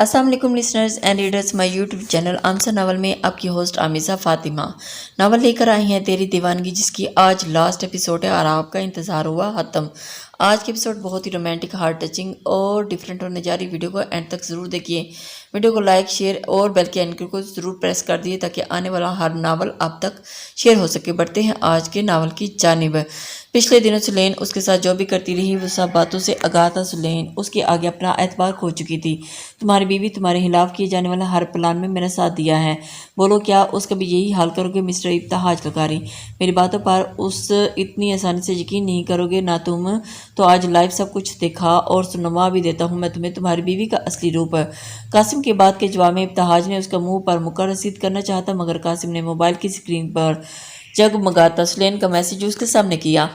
अस्सलाम वालेकुम listeners and readers my YouTube channel answer novel में आपकी होस्ट आमिज़ा फ़ातिमा नावल लेकर आई हैं तेरी दीवानगी, जिसकी आज लास्ट एपिसोड है और आपका इंतज़ार हुआ ख़त्म। आज के एपिसोड बहुत ही रोमांटिक, हार्ट टचिंग और डिफरेंट होने जा रही। वीडियो को एंड तक ज़रूर देखिए। वीडियो को लाइक, शेयर और बेल के आइकन को ज़रूर प्रेस कर दिए ताकि आने वाला हर नावल आप तक शेयर हो सके। बढ़ते हैं आज के नावल की जानिब। पिछले दिनों सुलेन उसके साथ जो भी करती रही वो सब बातों से आगाह था। सुलेन उसके आगे अपना एतबार खो चुकी थी। तुम्हारी बीवी तुम्हारे खिलाफ किए जाने वाला हर प्लान में मेरा साथ दिया है। बोलो क्या उसका भी यही हाल करोगे? मिस्टर इब्तिहाज लकारी, मेरी बातों पर उस इतनी आसानी से यकीन नहीं करोगे ना तुम। तो आज लाइव सब कुछ देखा और सुनवा भी देता हूँ मैं तुम्हें तुम्हारी बीवी का असली रूप। कासिम की बात के जवाब में इब्तिहाज ने उसका मुंह पर मुक्का रसीद करना चाहता, मगर कासिम ने मोबाइल की स्क्रीन पर जगमगाता सुलेन का मैसेज उसके सामने किया।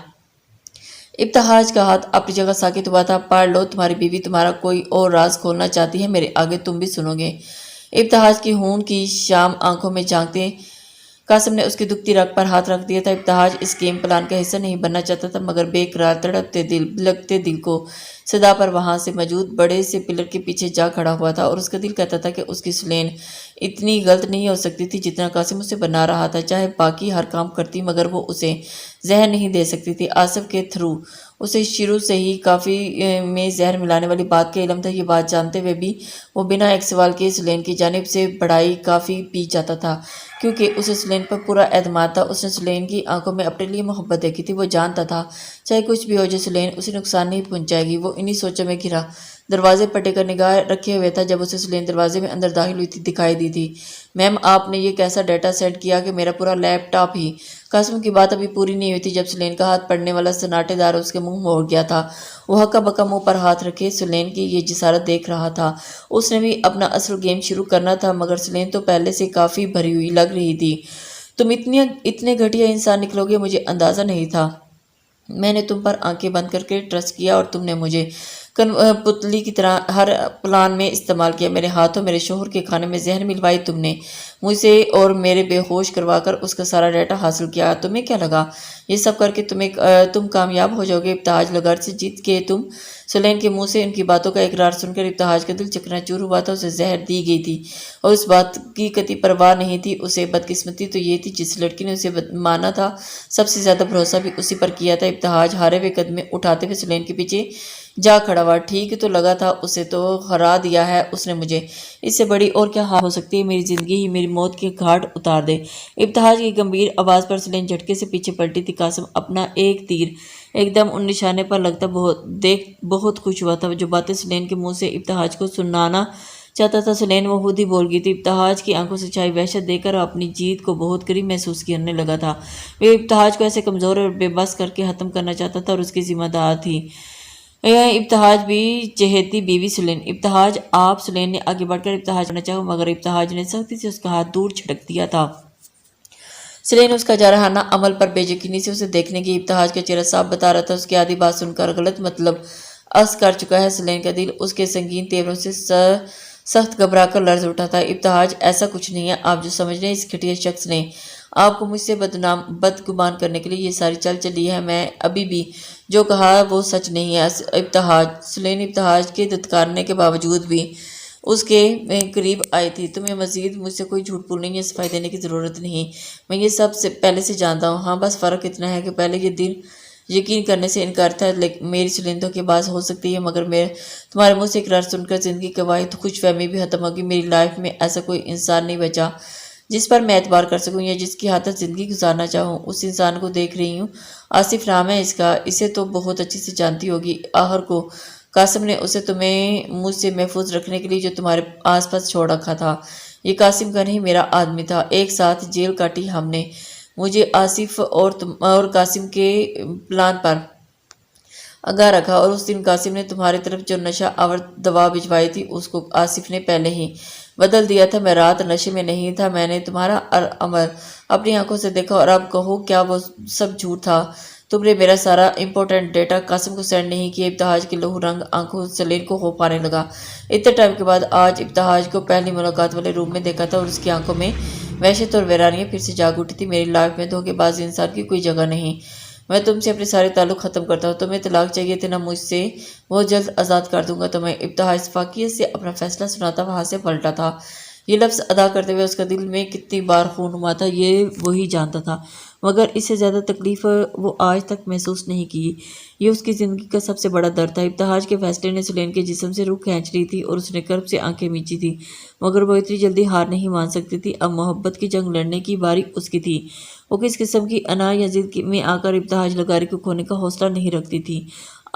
इब्तिहाज का हाथ अपनी जगह साकित हुआ था। पढ़ लो, तुम्हारी बीवी तुम्हारा कोई और राज खोलना चाहती है, मेरे आगे तुम भी सुनोगे। इब्तिहाज की खून की शाम आंखों में झांकते कासिम ने उसकी दुखती रग पर हाथ रख दिया था। इब्तिहाज इस गेम प्लान का हिस्सा नहीं बनना चाहता था, मगर बेकरार तड़पते दिल, बिलखते दिल को सदा पर वहां से मौजूद बड़े से पिलर के पीछे जा खड़ा हुआ था और उसका दिल कहता था कि उसकी सुलेन इतनी गलत नहीं हो सकती थी जितना कासिम उसे बना रहा था। चाहे बाकी हर काम करती, मगर वो उसे जहर नहीं दे सकती थी। आसिफ के थ्रू उसे शुरू से ही काफ़ी में जहर मिलाने वाली बात का इल्म था। ये बात जानते हुए भी वो बिना एक सवाल के सुलेन की जानिब से बढ़ाई काफ़ी पी जाता था, क्योंकि उसे सुलेन पर पूरा एतमाद था। उसने सुलेन की आंखों में अपने लिए मोहब्बत देखी थी। वो जानता था चाहे कुछ भी हो जाए सुलेन उसे नुकसान नहीं पहुंचाएगी। वो इन्हीं सोचों में घिरा दरवाजे पर टेकर निगाह रखे हुए था जब उसे सुलेन दरवाजे में अंदर दाखिल हुई थी दिखाई दी थी। मैम, आपने ये कैसा डाटा सेट किया कि मेरा पूरा लैपटॉप ही। कासिम की बात अभी पूरी नहीं हुई थी जब सुलेन का हाथ पड़ने वाला सन्नाटेदार उसके मुंह मोड़ गया था। वो हक्का बक्का मुंह पर हाथ रखे सुलेन की ये जिसारत देख रहा था। उसने भी अपना असल गेम शुरू करना था, मगर सुलेन तो पहले से काफ़ी भरी हुई लग रही थी। तुम इतने घटिया इंसान निकलोगे मुझे अंदाज़ा नहीं था। मैंने तुम पर आंखें बंद करके ट्रस्ट किया और तुमने मुझे पुतली की तरह हर प्लान में इस्तेमाल किया। मेरे हाथों मेरे शोहर के खाने में जहर मिलवाई तुमने मुझसे और मेरे बेहोश करवाकर उसका सारा डाटा हासिल किया। तुम्हें क्या लगा ये सब करके तुम कामयाब हो जाओगे? इब्तिहाज लगार से जीत के तुम। सुलेन के मुंह से उनकी बातों का इकरार सुनकर इब्तिहाज का दिल चकनाचूर हुआ था। उसे जहर दी गई थी और उस बात की कति परवाह नहीं थी। उसे बदकिस्मती तो ये थी जिस लड़की ने उसे माना था सबसे ज्यादा भरोसा भी उसी पर किया था। इब्तिहाज हारे हुए कदम उठाते हुए सुलेन के पीछे जा खड़ा हुआ। ठीक तो लगा था, उसे तो हरा दिया है उसने मुझे। इससे बड़ी और क्या हार हो सकती है? मेरी जिंदगी ही मेरी मौत के घाट उतार दे। इब्तिहाज की गंभीर आवाज़ पर सुलेन झटके से पीछे पलटी थी। कासिम अपना एक तीर एकदम उन निशाने पर लगता बहुत खुश हुआ था। जो बातें सुलेन के मुंह से इब्तिहाज को सुनाना चाहता था सुलेन वो खुद ही बोल गई थी। इब्तिहाज की आंखों से छाई वहशत देखकर अपनी जीत को बहुत करीब महसूस करने लगा था। वे इब्तिहाज को ऐसे कमज़ोर और बेबस करके ख़त्म करना चाहता था और उसकी जिम्मेदार थी इब्तिहाज भी चहेती बीवी सुलेन। इब्तिहाज आप। सुलेन ने आगे बढ़कर इब्तिहाज करना चाहा, मगर इब्तिहाज ने सख्ती से उसका हाथ दूर छिड़क दिया था। सुलेन उसका जारहाना अमल पर बेयकीनी से उसे देखने की इब्तिहाज का चेहरा साफ बता रहा था। उसकी आधी बात सुनकर गलत मतलब अस कर चुका है। सुलेन का दिल उसके संगीन तेवरों से सख्त घबरा कर लर्ज उठा था। इब्तिहाज, ऐसा कुछ नहीं है। आप जो समझ रहे हैं इस घटिया शख्स ने आपको मुझसे बदगुमान करने के लिए ये सारी चल चली है। मैं अभी भी जो कहा वो सच नहीं है। इब्तिहाज। सुलेन इब्तिहाज के धत्कारने के बावजूद भी उसके करीब आई थी। तुम्हें मजीद मुझसे कोई झूठ बोलने या सफाई देने की ज़रूरत नहीं। मैं ये सब से पहले से जानता हूँ। हाँ, बस फ़र्क इतना है कि पहले ये दिल यकीन करने से इनकार था। लेकिन मेरी सुलेन के बात हो सकती है, मगर मैं तुम्हारे मुँह से इकरार सुनकर ज़िंदगी की वाहिद खुशफहमी भी ख़त्म होगी। मेरी लाइफ में ऐसा कोई इंसान नहीं बचा जिस पर मैं एतबार कर सकूं या जिसकी हालत ज़िंदगी गुजारना चाहूँ। उस इंसान को देख रही हूँ, आसिफ नाम है इसका। इसे तो बहुत अच्छी से जानती होगी। आहर को कासिम ने उसे तुम्हें मुझसे महफूज रखने के लिए जो तुम्हारे आसपास छोड़ रखा था। ये कासिम का नहीं, मेरा आदमी था। एक साथ जेल काटी हमने। मुझे आसिफ और कासिम के प्लान पर आगाह रखा और उस दिन कासिम ने तुम्हारी तरफ जो नशा आवर दवा भिजवाई थी उसको आसिफ ने पहले ही बदल दिया था। मैं रात नशे में नहीं था। मैंने तुम्हारा अमर अपनी आंखों से देखा और अब कहो क्या वो सब झूठ था? तुमने मेरा सारा इंपॉर्टेंट डेटा कासिम को सेंड नहीं किया। इब्तिहाज की लहू रंग आंखों सुलेन को हो पाने लगा। इतने टाइम के बाद आज इब्तिहाज को पहली मुलाकात वाले रूम में देखा था और उसकी आंखों में वहशत और वैरानियां फिर से जाग उठी थी। मेरी लाइफ में धोखेबाज इंसान की कोई जगह नहीं। मैं तुमसे अपने सारे ताल्लुक ख़त्म करता हूँ। तुम्हें तलाक चाहिए थे ना मुझसे, वो जल्द आज़ाद कर दूंगा तुम्हें। इब्तिहाज इत्फाकियत से अपना फैसला सुनाता वहाँ से पलटा था। ये लफ्ज़ अदा करते हुए उसका दिल में कितनी बार खून हुआ था ये वही जानता था, मगर इससे ज़्यादा तकलीफ़ वो आज तक महसूस नहीं की। ये उसकी ज़िंदगी का सबसे बड़ा दर्द था। इब्तिहाज के फैसले ने सुलेन के जिस्म से रूह खींच ली थी और उसने कर्ब से आंखें मींची थी, मगर वो इतनी जल्दी हार नहीं मान सकती थी। अब मोहब्बत की जंग लड़ने की बारी उसकी थी। वो किस किस्म की अना या जिद में आकर इब्तिहाज लगारी को खोने का हौसला नहीं रखती थी।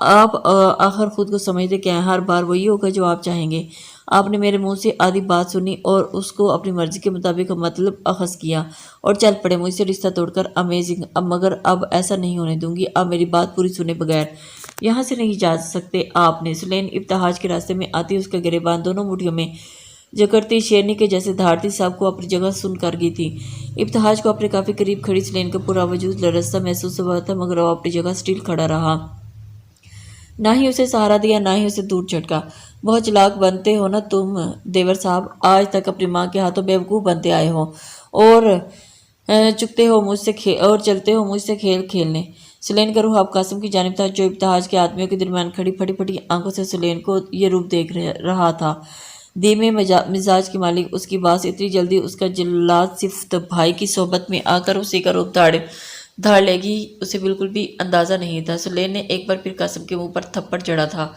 आप आखिर खुद को समझते क्या हैं? हर बार वही होगा जो आप चाहेंगे। आपने मेरे मुंह से आधी बात सुनी और उसको अपनी मर्जी के मुताबिक मतलब अखज़ किया और चल पड़े मुझसे रिश्ता तोड़कर। अमेजिंग। मगर अब ऐसा नहीं होने दूंगी। आप मेरी बात पूरी सुने बगैर यहाँ से नहीं जा सकते। आपने सुलेन इब्तिहाज के रास्ते में आती उसका गिरेबान दोनों मुठियों में जकड़ती शेरनी के जैसे धारती साहब को अपनी जगह सुन कर गई थी। इब्तिहाज को अपने काफ़ी करीब खड़ी सुलेन का पूरा वजूद लरजता महसूस हुआ था, मगर वो अपनी जगह स्टिल खड़ा रहा। ना ही उसे सहारा दिया, ना ही उसे दूर झटका। बहुत चालाक बनते हो ना तुम देवर साहब। आज तक अपनी माँ के हाथों बेवकूफ़ बनते आए हो और चुकते हो मुझसे और चलते हो मुझसे खेल खेलने। सुलेन का रूह अब कासिम की जानिब था, जो इब्तिहाज के आदमियों के दरमियान खड़ी फटी फटी आंखों से सुलेन को ये रूप देख रहा था। धीमे मिजाज की मालिक उसकी बात इतनी जल्दी उसका जल्लाद सिफ्त भाई की सोबत में आकर उसी का रूप धार लेगी, उसे बिल्कुल भी अंदाज़ा नहीं था। सुलेन ने एक बार फिर कासिम के मुंह पर थप्पड़ जड़ा था,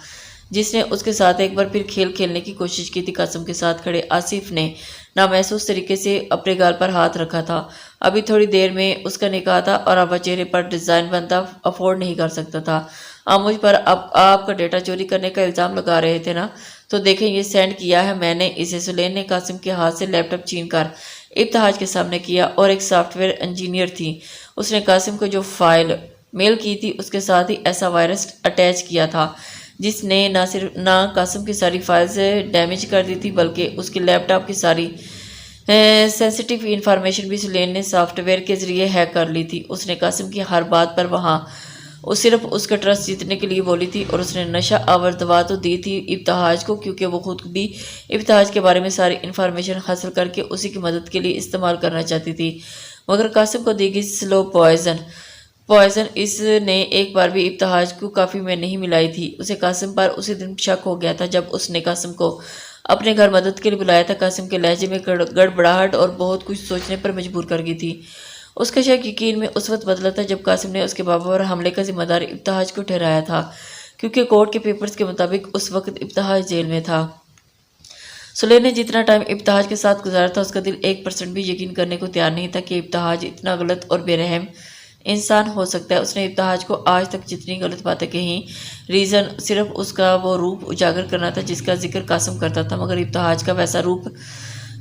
जिसने उसके साथ एक बार फिर खेल खेलने की कोशिश की थी। कासिम के साथ खड़े आसिफ ने नामहसूस तरीके से अपने गाल पर हाथ रखा था। अभी थोड़ी देर में उसका निकाह था और अब वह चेहरे पर डिज़ाइन बनता अफोर्ड नहीं कर सकता था। आप मुझ पर अब आपका डेटा चोरी करने का इल्ज़ाम लगा रहे थे ना, तो देखें ये सेंड किया है मैंने इसे। सुलेन ने कासिम के हाथ से लैपटॉप छीन कर इब्तिहाज के सामने किया और एक सॉफ्टवेयर इंजीनियर थी, उसने कासिम को जो फाइल मेल की थी उसके साथ ही ऐसा वायरस अटैच किया था जिसने ना कासिम की सारी फाइल्स डैमेज कर दी थी, बल्कि उसके लैपटॉप की सारी सेंसिटिव इंफॉर्मेशन भी सुलेन ने सॉफ्टवेयर के ज़रिए हैक कर ली थी। उसने कासिम की हर बात पर वहाँ सिर्फ उसका ट्रस्ट जीतने के लिए बोली थी, और उसने नशा आवर दवा तो दी थी इब्तिहाज को, क्योंकि वो खुद भी इब्तिहाज के बारे में सारी इन्फॉर्मेशन हासिल करके उसी की मदद के लिए इस्तेमाल करना चाहती थी। मगर कासिम को दी गई स्लो पॉइजन इसने एक बार भी इब्तिहाज को काफ़ी में नहीं मिलाई थी। उसे कासिम पर उसी दिन शक हो गया था जब उसने कासिम को अपने घर मदद के लिए बुलाया था। कासिम के लहजे में गड़बड़ाहट और बहुत कुछ सोचने पर मजबूर कर गई थी। उसका शक यकीन में उस वक्त बदला था जब कासिम ने उसके बाबा पर हमले का जिम्मेदार इब्तिहाज को ठहराया था, क्योंकि कोर्ट के पेपर्स के मुताबिक उस वक्त इब्तिहाज जेल में था। सुलेन ने जितना टाइम इब्तिहाज के साथ गुजारा था, उसका दिल 1% भी यकीन करने को तैयार नहीं था कि इब्तिहाज इतना गलत और बेरहम इंसान हो सकता है। उसने इब्तिहाज को आज तक जितनी गलत बातें कही, रीज़न सिर्फ उसका वो रूप उजागर करना था जिसका जिक्र कासिम करता था, मगर इब्तिहाज का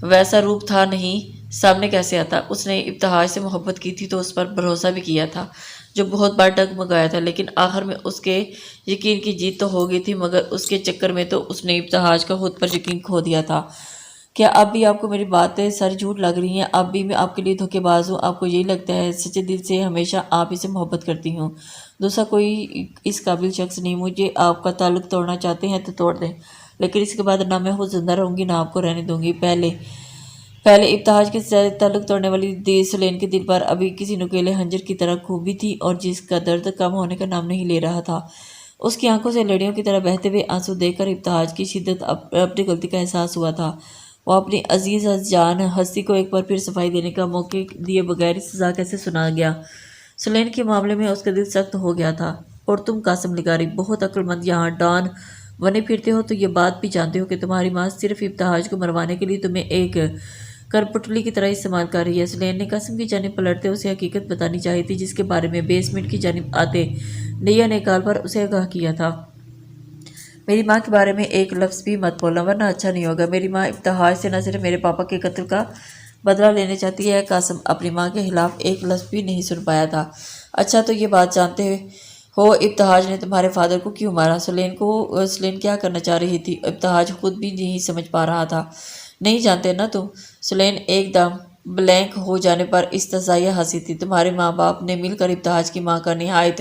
वैसा रूप था नहीं, सामने कैसे आता। उसने इब्तिहाज से मोहब्बत की थी तो उस पर भरोसा भी किया था, जो बहुत बार डगमगाया था, लेकिन आखिर में उसके यकीन की जीत तो हो गई थी, मगर उसके चक्कर में तो उसने इब्तिहाज का खुद पर यकीन खो दिया था। क्या अब भी आपको मेरी बातें सर झूठ लग रही हैं? अब भी मैं आपके लिए धोखेबाज हूँ? आपको यही लगता है? सच्चे दिल से हमेशा आप ही से मोहब्बत करती हूँ, दूसरा कोई इस काबिल शख्स नहीं। मुझे आपका ताल्लुक तोड़ना चाहते हैं तो तोड़ दें, लेकिन इसके बाद ना मैं खुद जिंदा रहूँगी ना आपको रहने दूँगी। पहले इब्तिहाज के साथ ताल्लुक तोड़ने वाली सुलेन के दिल पर अभी किसी नुकीले हंजर की तरह खूबी थी, और जिसका दर्द कम होने का नाम नहीं ले रहा था। उसकी आंखों से लड़ियों की तरह बहते हुए आंसू देखकर इब्तिहाज की शिद्दत अपनी गलती का एहसास हुआ था। वो अपनी अजीज जान हस्ती को एक बार फिर सफाई देने का मौके दिए बगैर सजा कैसे सुना गया। सुलेन के मामले में उसका दिल सख्त हो गया था। और तुम कासिम लिगारी बहुत अक्लमंद यहाँ डॉन बने फिरते हो, तो ये बात भी जानते हो कि तुम्हारी माँ सिर्फ इब्तिहाज को मरवाने के लिए तुम्हें एक करपुटली की तरह इस्तेमाल कर रही है। सुलेन ने कासिम की जानिब पलटते उसे हकीकत बतानी चाहिए थी, जिसके बारे में बेसमेंट की जानिब आते लिया ने कॉल पर उसे आगाह किया था। मेरी माँ के बारे में एक लफ्ज़ भी मत बोलना, वरना अच्छा नहीं होगा। मेरी माँ इब्तिहाज से न सिर्फ मेरे पापा के कत्ल का बदला लेने चाहती है। कासिम अपनी माँ के खिलाफ एक लफ्ज़ भी नहीं सुन पाया था। अच्छा, तो ये बात जानते हो इब्तिहाज ने तुम्हारे फादर को क्यों मारा? सुलेन क्या करना चाह रही थी? इब्तिहाज खुद भी नहीं समझ पा रहा था। नहीं जानते ना तुम? सुलेन एकदम ब्लैंक हो जाने पर इस्तज़ाइया हंसी थी। तुम्हारे माँ बाप ने मिलकर इब्तिहाज की माँ का निहायत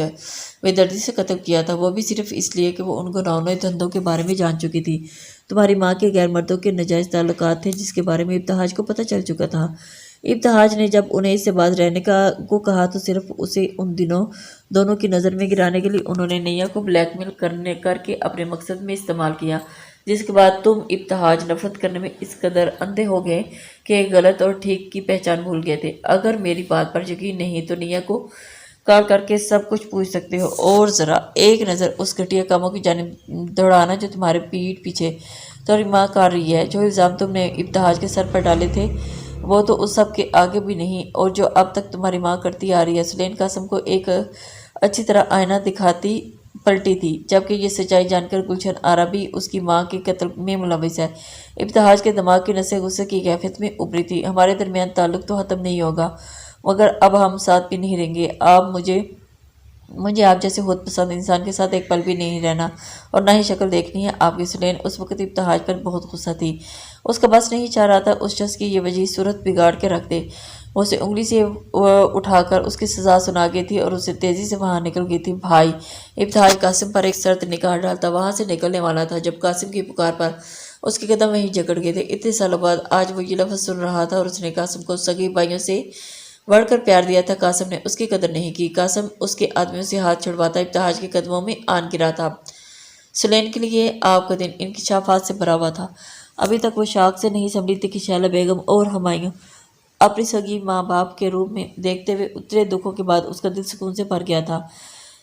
बेदर्दी से कत्ल किया था, वो भी सिर्फ इसलिए कि वो उन घिनौने धंधों के बारे में जान चुकी थी। तुम्हारी माँ के गैर मर्दों के नाजायज़ ताल्लुकात थे, जिसके बारे में इब्तिहाज को पता चल चुका था। ابتہاج نے جب انہیں اس سے باز رہنے کو کہا تو صرف اسے ان دنوں دونوں کی نظر میں گرانے کے لیے انہوں نے نیا کو بلیک میل کر کے اپنے مقصد میں استعمال کیا، جس کے بعد تم ابتہاج نفرت کرنے میں اس قدر اندھے ہو گئے کہ غلط اور ٹھیک کی پہچان بھول گئے تھے۔ اگر میری بات پر یقین نہیں تو نیا کو کال کر کے سب کچھ پوچھ سکتے ہو، اور ذرا ایک نظر اس گھٹیا کاموں کی جانب دوڑانا جو تمہارے پیٹھ پیچھے تمہاری ماں کر رہی ہے۔ جو الزام تم نے ابتہاج کے سر پر ڈالے تھے وہ تو اس سب کے آگے بھی نہیں، اور جو اب تک تمہاری ماں کرتی آ رہی ہے۔ سلین قاسم کو ایک اچھی طرح آئینہ دکھاتی پلٹی تھی، جبکہ یہ سچائی جان کر گلشن آرا بھی اس کی ماں کے قتل میں ملوث ہے۔ ابتہاج کے دماغ کی نسیں غصے کی کیفیت میں ابھری تھی۔ ہمارے درمیان تعلق تو ختم نہیں ہوگا، مگر اب ہم ساتھ بھی نہیں رہیں گے۔ مجھے آپ جیسے خود پسند انسان کے ساتھ ایک پل بھی نہیں رہنا، اور نہ ہی شکل دیکھنی ہے آپ کی۔ سلین اس وقت ابتہاج پر بہت غصہ تھی۔ اس کا بس نہیں چاہ رہا تھا اس شخص کی یہ وجہ صورت بگاڑ کے رکھ دے۔ وہ اسے انگلی سے اٹھا کر اس کی سزا سنا گئی تھی اور اسے تیزی سے وہاں نکل گئی تھی۔ بھائی! ابتہاج قاسم پر ایک سرد نگاہ ڈالتا وہاں سے نکلنے والا تھا جب قاسم کی پکار پر اس کے قدم وہیں جکڑ گئے تھے۔ اتنے سالوں بعد آج وہ یہ لفظ سن رہا تھا اور اس نے قاسم کو سگے بھائیوں سے بڑھ کر پیار دیا تھا۔ قاسم نے اس کی قدر نہیں کی۔ قاسم اس کے آدمیوں سے ہاتھ چھڑواتا ابتہاج کے قدموں میں آن گرا تھا۔ سلین کے لیے آپ کا دن انکشافات سے بھرا ہوا تھا۔ ابھی تک وہ شاک سے نہیں سنبھلی تھی کہ شیلا بیگم اور ہمایوں اپنی سگی ماں باپ کے روپ میں دیکھتے ہوئے اتنے دکھوں کے بعد اس کا دل سکون سے بھر گیا تھا۔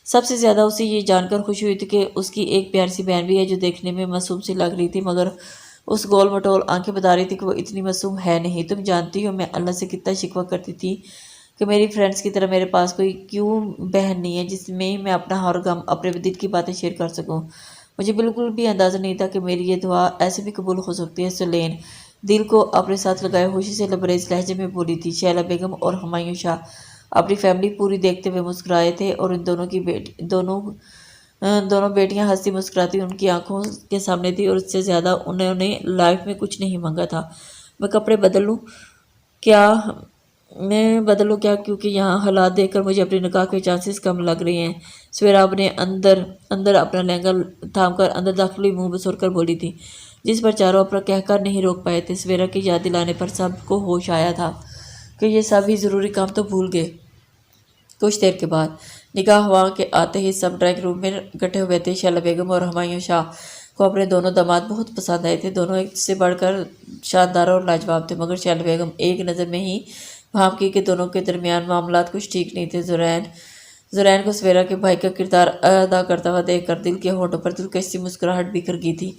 سب سے زیادہ اسے یہ جان کر خوشی ہوئی تھی کہ اس کی ایک پیاری سی بہن بھی ہے جو دیکھنے میں معصوم سی لگ رہی تھی، مگر اس گول مٹول آنکھیں بتا رہی تھی کہ وہ اتنی معصوم ہے نہیں۔ تم جانتی ہو میں اللہ سے کتنا شکوہ کرتی تھی کہ میری فرینڈز کی طرح میرے پاس کوئی کیوں بہن نہیں ہے جس میں میں اپنا ہر غم، اپنے دل کی باتیں شیئر کر سکوں۔ مجھے بالکل بھی اندازہ نہیں تھا کہ میری یہ دعا ایسے بھی قبول ہو سکتی ہے۔ سلین دل کو اپنے ساتھ لگائے خوشی سے لبریز لہجے میں بولی تھی۔ شیلا بیگم اور ہمایوں شاہ اپنی فیملی پوری دیکھتے ہوئے مسکرائے تھے اور ان دونوں بیٹیاں ہنستی مسکراتی ان کی آنکھوں کے سامنے تھی، اور اس سے زیادہ انہوں نے لائف میں کچھ نہیں مانگا تھا۔ میں کپڑے بدل لوں کیا کیونکہ یہاں حالات دیکھ کر مجھے اپنے نکاح کے چانسز کم لگ رہے ہیں۔ سویرا اپنے اندر اپنا لہنگا تھام کر اندر داخل ہوئی، منہ بسور کر بولی تھی، جس پر چاروں اپنا کہہ کر نہیں روک پائے تھے۔ سویرا کی یاد دلانے پر سب کو ہوش آیا تھا کہ یہ سب ہی ضروری کام تو بھول گئے۔ کچھ دیر کے بعد نکاح ہوا کہ آتے ہی سب ڈرائنگ روم میں اکٹھے ہوئے تھے۔ شیلا بیگم اور ہمایوں شاہ کو اپنے دونوں داماد بہت پسند آئے تھے۔ دونوں ایک سے بڑھ کر شاندار اور لاجواب تھے، مگر شیلا بیگم ایک نظر میں ہی بھانپ گئی کہ دونوں کے درمیان معاملات کچھ ٹھیک نہیں تھے۔ زرین کو سویرا کے بھائی کا کردار ادا کرتا ہوا دیکھ کر دل کے ہونٹوں پر دلکش سی مسکراہٹ بکھر گئی تھی۔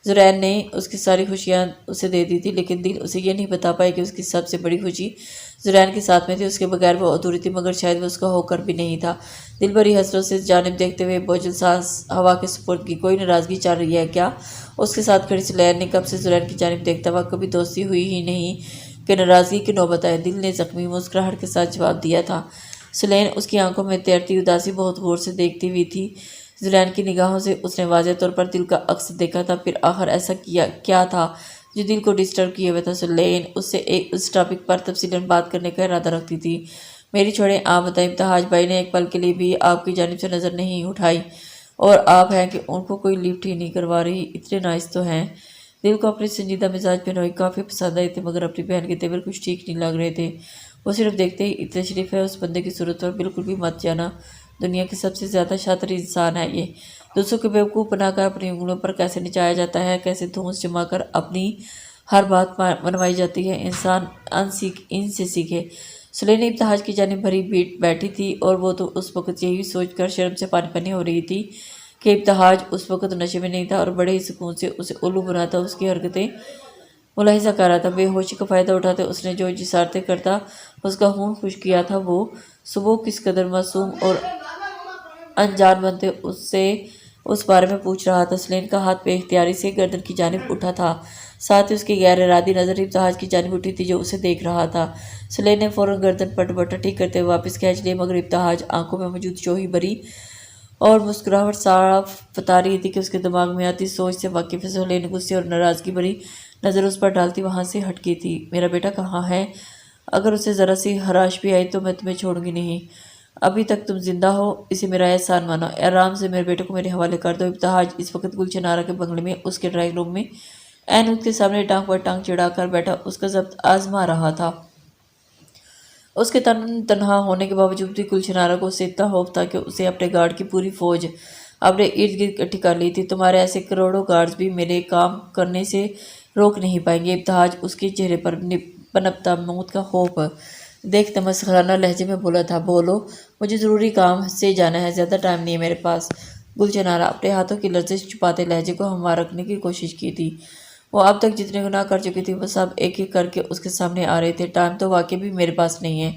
زرین نے اس کی ساری خوشیاں اسے دے دی تھی، لیکن دل اسے یہ نہیں بتا پائی کہ اس کی سب سے بڑی خوشی زرین کے ساتھ میں تھی، اس کے بغیر وہ ادھوری تھی، مگر شاید وہ اس کا ہو کر بھی نہیں تھا۔ دل بھری حسرت سے جانب دیکھتے ہوئے بوجھل سانس ہوا کے سپرد کی۔ کوئی ناراضگی چل رہی ہے کیا؟ اس کے ساتھ کھڑی سلین نے کب سے زرین کی جانب دیکھتا ہوا کبھی دوستی ہوئی ہی نہیں کہ ناراضگی کی نوبت آئے۔ دل نے زخمی مسکراہٹ کے ساتھ جواب دیا تھا۔ سلین اس کی آنکھوں میں تیرتی اداسی بہت غور سے دیکھتی ہوئی تھی۔ زرین کی نگاہوں سے اس نے واضح طور پر دل کا عکس دیکھا تھا۔ پھر آخر ایسا کیا تھا جو دل کو ڈسٹرب کیے ہوئے تھا؟ سلین اس سے اس ٹاپک پر تفصیلاً بات کرنے کا ارادہ رکھتی تھی۔ میری چھوڑیں، آپ بتائیں۔ ابتہاج بھائی نے ایک پل کے لیے بھی آپ کی جانب سے نظر نہیں اٹھائی، اور آپ ہیں کہ ان کو کوئی لفٹ ہی نہیں کروا رہی، اتنے نائس تو ہیں۔ دل کو اپنی سنجیدہ مزاج بہنوئی کافی پسند آئے تھے، مگر اپنی بہن کے تیور کچھ ٹھیک نہیں لگ رہے تھے۔ وہ صرف دیکھتے ہی اتنے شریف ہے، اس بندے کی صورت پر بالکل بھی مت جانا، دنیا کی سب سے زیادہ شاطر انسان ہے یہ۔ دوسروں کے بیوقوف بنا کر اپنی انگلیوں پر کیسے نچایا جاتا ہے، کیسے دھونس جما کر اپنی ہر بات منوائی جاتی ہے، انسان ان سے سیکھے۔ سلین ابتہاج کی جانب بھری بیٹھی تھی، اور وہ تو اس وقت یہی سوچ کر شرم سے پانی پانی ہو رہی تھی کہ ابتہاج اس وقت نشے میں نہیں تھا اور بڑے ہی سکون سے اسے الو بناتا اس کی حرکتیں ملاحظہ کر رہا تھا۔ بے ہوشی کا فائدہ اٹھاتے اس نے جو جسارتیں کرتا اس کا خون خشک کیا تھا، وہ صبح کس قدر معصوم اور انجان بنتے اس بارے میں پوچھ رہا تھا۔ سلین کا ہاتھ بے اختیاری سے گردن کی جانب اٹھا تھا، ساتھ ہی اس کی غیر ارادی نظر ابتہاج کی جانب اٹھی تھی جو اسے دیکھ رہا تھا۔ سلین نے فوراً گردن پر دوپٹہ ٹھیک کرتے ہوئے واپس کھینچ لیا، مگر ابتہاج آنکھوں میں موجود شوخی بھری اور مسکراہٹ صاف بتا رہی تھی کہ اس کے دماغ میں آتی سوچ سے واقف ہے۔ سلین غصے اور ناراضگی بھری نظر اس پر ڈالتی وہاں سے ہٹ گئی تھی۔ میرا بیٹا کہاں ہے؟ اگر اسے ذرا سی خراش بھی آئی تو میں تمہیں چھوڑوں گی نہیں۔ ابھی تک تم زندہ ہو، اسے میرا احسان مانو، آرام سے میرے بیٹے کو میرے حوالے کر دو۔ ابتہاج اس وقت گلشن آرا کے بنگلے میں اس کے ڈرائنگ روم میں عین اس کے سامنے ٹانگ پر ٹانگ چڑھا کر بیٹھا اس کا ضبط آزما رہا تھا۔ اس کے تنہا ہونے کے باوجود بھی گلشن آرا کو اسے اتنا خوف تھا کہ اسے اپنے گارڈ کی پوری فوج اپنے ارد گرد اکٹھی کر لی تھی۔ تمہارے ایسے کروڑوں گارڈز بھی میرے کام کرنے سے روک نہیں پائیں گے۔ ابتہاج اس کے چہرے پر پنپتا موت کا خوف دیکھ مسخرانہ لہجے میں بولا تھا، بولو، مجھے ضروری کام سے جانا ہے، زیادہ ٹائم نہیں ہے میرے پاس۔ گلشن آرا اپنے ہاتھوں کی لرزش چھپاتے لہجے کو ہموار رکھنے کی کوشش کی تھی۔ وہ اب تک جتنے گناہ کر چکی تھی وہ سب ایک ایک کر کے اس کے سامنے آ رہے تھے۔ ٹائم تو واقعی بھی میرے پاس نہیں ہے۔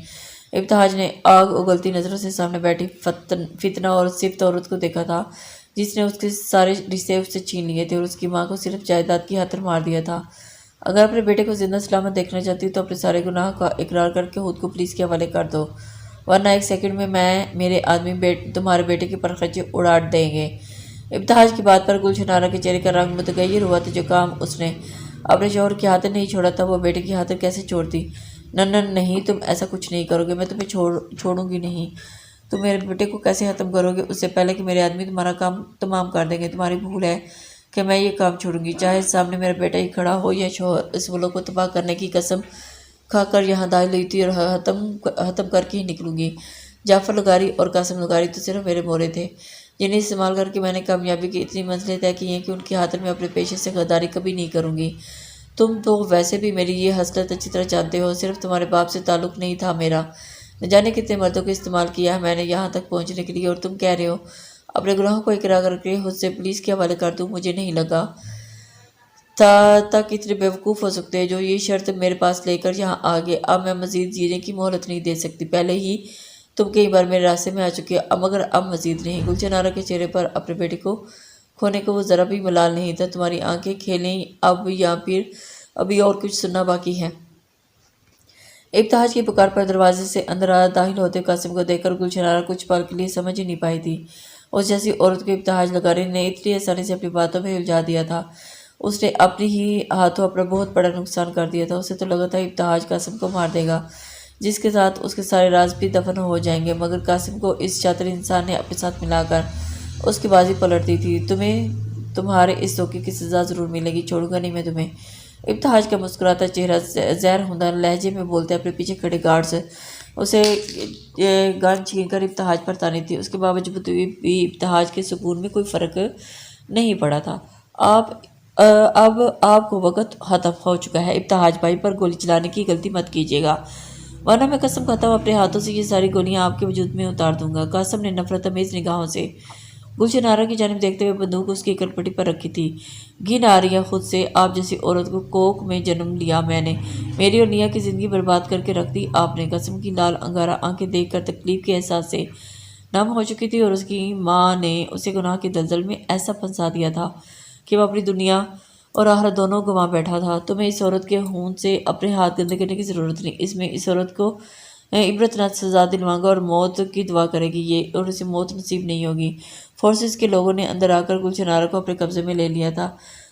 ابتہاج نے آگ اگلتی نظروں سے سامنے بیٹھی فتنہ اور صفت عورت کو دیکھا تھا جس نے اس کے سارے رشتے اس سے چھین لیے تھے اور اس کی ماں کو صرف جائیداد کی خاطر مار دیا تھا۔ اگر اپنے بیٹے کو زندہ سلامت دیکھنا چاہتی تو اپنے سارے گناہ کا اقرار کر کے خود کو پولیس کے حوالے کر دو، ورنہ ایک سیکنڈ میں میرے آدمی تمہارے بیٹے کے پرخچے اڑا دیں گے۔ ابتہاج کی بات پر گلشن آرا کے چہرے کا رنگ متغیر ہوا تو جو کام اس نے اپنے شوہر کی خاطر نہیں چھوڑا تھا وہ بیٹے کی خاطر کیسے چھوڑتی؟ نہیں، تم ایسا کچھ نہیں کرو گے، میں تمہیں چھوڑوں گی نہیں۔ تم میرے بیٹے کو کیسے ختم کرو گے اس سے پہلے کہ میرے آدمی تمہارا کام تمام کر دیں گے؟ تمہاری بھول ہے کہ میں یہ کام چھوڑوں گی، چاہے سامنے میرا بیٹا ہی کھڑا ہو یا شوہر۔ اس ملک کو تباہ کرنے کی قسم کھا کر یہاں داخل ہوئی تھی اور ختم کر کے ہی نکلوں گی۔ جعفر لغاری اور قاسم لغاری تو صرف میرے مورے تھے جنہیں استعمال کر کے میں نے کامیابی کی اتنی منزلیں طے کی ہیں کہ ان کی خاطر میں اپنے پیشے سے غداری کبھی نہیں کروں گی۔ تم تو ویسے بھی میری یہ حسرت اچھی طرح جانتے ہو، صرف تمہارے باپ سے تعلق نہیں تھا میرا۔ نہ جانے کتنے مردوں کو استعمال کیا ہے میں نے یہاں تک پہنچنے کے لیے، اور تم کہہ رہے ہو اپنے گناہوں کو اقرار کر کے خود سے پولیس کے حوالے کر دوں؟ مجھے نہیں لگا تک اتنے بیوقوف ہو سکتے ہیں جو یہ شرط میرے پاس لے کر یہاں آ گئے۔ اب میں مزید جینے کی مہلت نہیں دے سکتی، پہلے ہی تم کئی بار میرے راستے میں آ چکے ہو، مگر اب مزید نہیں۔ گلشن آرا کے چہرے پر اپنے بیٹے کو کھونے کو وہ ذرا بھی ملال نہیں تھا۔ تمہاری آنکھیں کھیلیں اب یا پھر ابھی اور کچھ سننا باقی ہے؟ ابتہاج کی پکار پر دروازے سے اندر داخل ہوتے قاسم کو دیکھ کر گلشن آرا کچھ پل کے لیے سمجھ ہی نہیں پائی تھی۔ اس جیسی عورت کو ابتہاج لغاری نے اتنی آسانی سے اپنی باتوں میں الجھا دیا تھا۔ اس نے اپنی ہی ہاتھوں اپنا بہت بڑا نقصان کر دیا تھا۔ اسے تو لگا تھا ابتہاج قاسم کو مار دے گا جس کے ساتھ اس کے سارے راز بھی دفن ہو جائیں گے، مگر قاسم کو اس شاطر انسان نے اپنے ساتھ ملا کر اس کی بازی پلٹ دی تھی۔ تمہیں تمہارے اس دھوکے کی سزا ضرور ملے گی، چھوڑوں گا نہیں میں تمہیں۔ ابتہاج کا مسکراتا چہرہ زہر ہندہ لہجے میں بولتے اپنے پیچھے کھڑے گارڈز اسے گن چھین کر ابتہاج پر تانی تھی۔ اس کے باوجود بھی ابتہاج کے سکون میں کوئی فرق نہیں پڑا تھا۔ اب آپ کو وقت ختم ہو چکا ہے، ابتہاج بھائی پر گولی چلانے کی غلطی مت کیجیے گا، ورنہ میں قسم کھاتا ہوں اپنے ہاتھوں سے یہ ساری گولیاں آپ کے وجود میں اتار دوں گا۔ قاسم نے نفرت آمیز نگاہوں سے گلشن آرا کی جانب دیکھتے ہوئے بندوق اس کی کلپٹی پر رکھی تھی۔ گھن آ رہی ہے خود سے، آپ جیسی عورت کو کوکھ میں جنم لیا میں نے، میری اور نیا کی زندگی برباد کر کے رکھ دی آپ نے۔ قاسم کی لال انگارہ آنکھیں دیکھ کر تکلیف کے احساس سے نم ہو چکی تھی، اور اس کی ماں نے اسے گناہ کے دلدل میں ایسا پھنسا دیا تھا کہ وہ اپنی دنیا اور آخرت دونوں گنوا بیٹھا تھا۔ تمہیں اس عورت کے خون سے اپنے ہاتھ گندے کرنے کی ضرورت نہیں، اس عورت کو عبرتناک سزا دلواؤں گا اور موت کی دعا کرے گی یہ، اور اسے موت نصیب نہیں ہوگی۔ فورسز کے لوگوں نے اندر آ کر گلشن آرا کو اپنے قبضے میں لے لیا تھا۔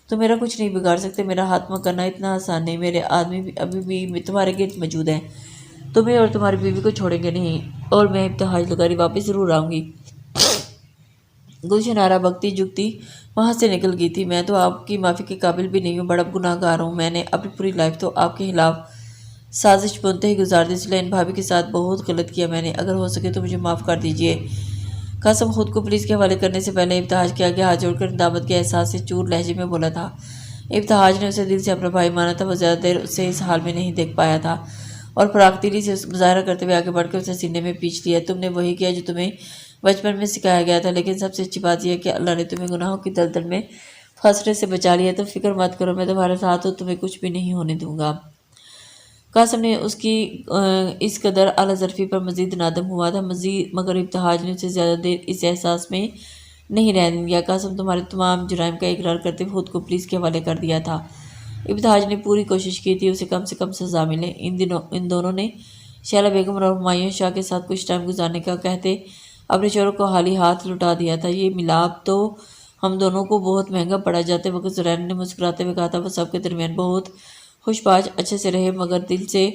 تو میرا کچھ نہیں بگاڑ سکتے، میرا خاتمہ کرنا اتنا آسان نہیں، میرے آدمی ابھی بھی تمہارے گرد موجود ہیں، تمہیں اور تمہاری بیوی کو چھوڑیں گے نہیں، اور میں ابتہاج لغاری واپس ضرور آؤں گی۔ گلشن آرا بکتی جھکتی وہاں سے نکل گئی تھی۔ میں تو آپ کی معافی کے قابل بھی نہیں ہوں، بڑا گناہ گار ہوں، میں نے اپنی پوری لائف تو آپ کے خلاف سازش بنتے ہی گزار دی، اس لیے ان بھابھی کے ساتھ بہت غلط کیا میں نے، اگر ہو سکے تو مجھے معاف کر دیجیے۔ قاسم خود کو پولیس کے حوالے کرنے سے پہلے ابتہاج کے آگے ہاتھ جوڑ کر ندامت کے احساس سے چور لہجے میں بولا تھا۔ ابتہاج نے اسے دل سے اپنا بھائی مانا تھا، وہ زیادہ دیر اسے اس حال میں نہیں دیکھ پایا تھا، اور فراق دلی سے مظاہرہ کرتے ہوئے آگے بڑھ کر اسے سینے میں پیچ لیا۔ تم نے وہی کیا جو تمہیں بچپن میں سکھایا گیا تھا، لیکن سب سے اچھی بات یہ ہے کہ اللہ نے تمہیں گناہوں کی دلدل میں پھنسنے سے بچا لیا، تو فکر مت کرو، میں تمہارے ساتھ ہوں، تمہیں کچھ بھی نہیں ہونے دوں گا۔ قاسم نے اس کی اس قدر اعلیٰ ظرفی پر مزید نادم ہوا تھا، مگر ابتہاج نے اسے زیادہ دیر اس احساس میں نہیں رہنے دیا۔ قاسم تمہارے تمام جرائم کا اقرار کرتے ہوئے خود کو پولیس کے حوالے کر دیا تھا۔ ابتہاج نے پوری کوشش کی تھی اسے کم سے کم سزا ملے۔ ان دونوں نے شیلا بیگم اور ہمایوں شاہ کے ساتھ کچھ ٹائم گزارنے کا کہتے اپنے شوہر کو حالی ہاتھ لٹا دیا تھا۔ یہ ملاپ تو ہم دونوں کو بہت مہنگا پڑا جاتے وقت زرین نے مسکراتے ہوئے کہا تھا، وہ سب کے درمیان بہت خوش باش اچھے سے رہے، مگر دل سے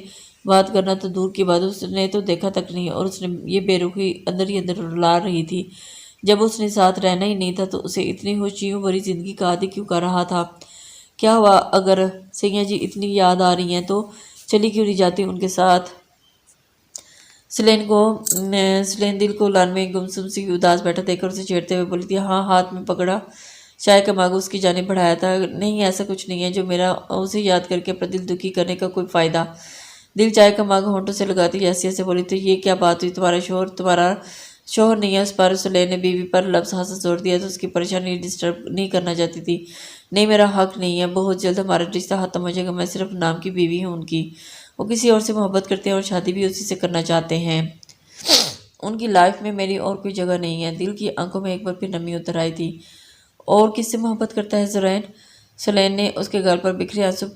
بات کرنا تو دور کی بات، اس نے تو دیکھا تک نہیں، اور اس نے یہ بے رخی اندر ہی اندر رلا رہی تھی۔ جب اس نے ساتھ رہنا ہی نہیں تھا تو اسے اتنی خوشیوں بھری زندگی کا عادی کیوں کر رہا تھا؟ کیا ہوا اگر سیاں جی اتنی یاد آ رہی ہیں تو چلی کیوں نہیں جاتی ان کے ساتھ؟ सलेन दिल को लान में गुमसुम सी उदास बैठा देखकर उसे छेड़ते हुए बोली थी, हाँ, हाथ में पकड़ा चाय का मग उसकी जानिब बढ़ाया था। नहीं, ऐसा कुछ नहीं है जो मेरा उसे याद करके अपना दिल दुखी करने का कोई फ़ायदा। दिल चाय का मग होंठों से लगाती ऐसे ऐसे बोली, तो ये क्या बात हुई, तुम्हारा शोहर नहीं है। उस पर सुलेन ने बीवी पर लफ्ज़ हंस जोड़ दिया तो उसकी परेशानी डिस्टर्ब नहीं करना चाहती थी। नहीं, मेरा हक नहीं है, बहुत जल्द हमारा रिश्ता ख़त्म हो जाएगा, मैं सिर्फ नाम की बीवी हूँ उनकी। वो किसी और से मोहब्बत करते हैं और शादी भी उसी से करना चाहते हैं। उनकी लाइफ में मेरी और कोई जगह नहीं है। दिल की आंखों में एक बार फिर नमी उतर आई थी। और किससे मोहब्बत करता है ज़ुरैन? सुलेन ने उसके गाल पर बिखरे आंसू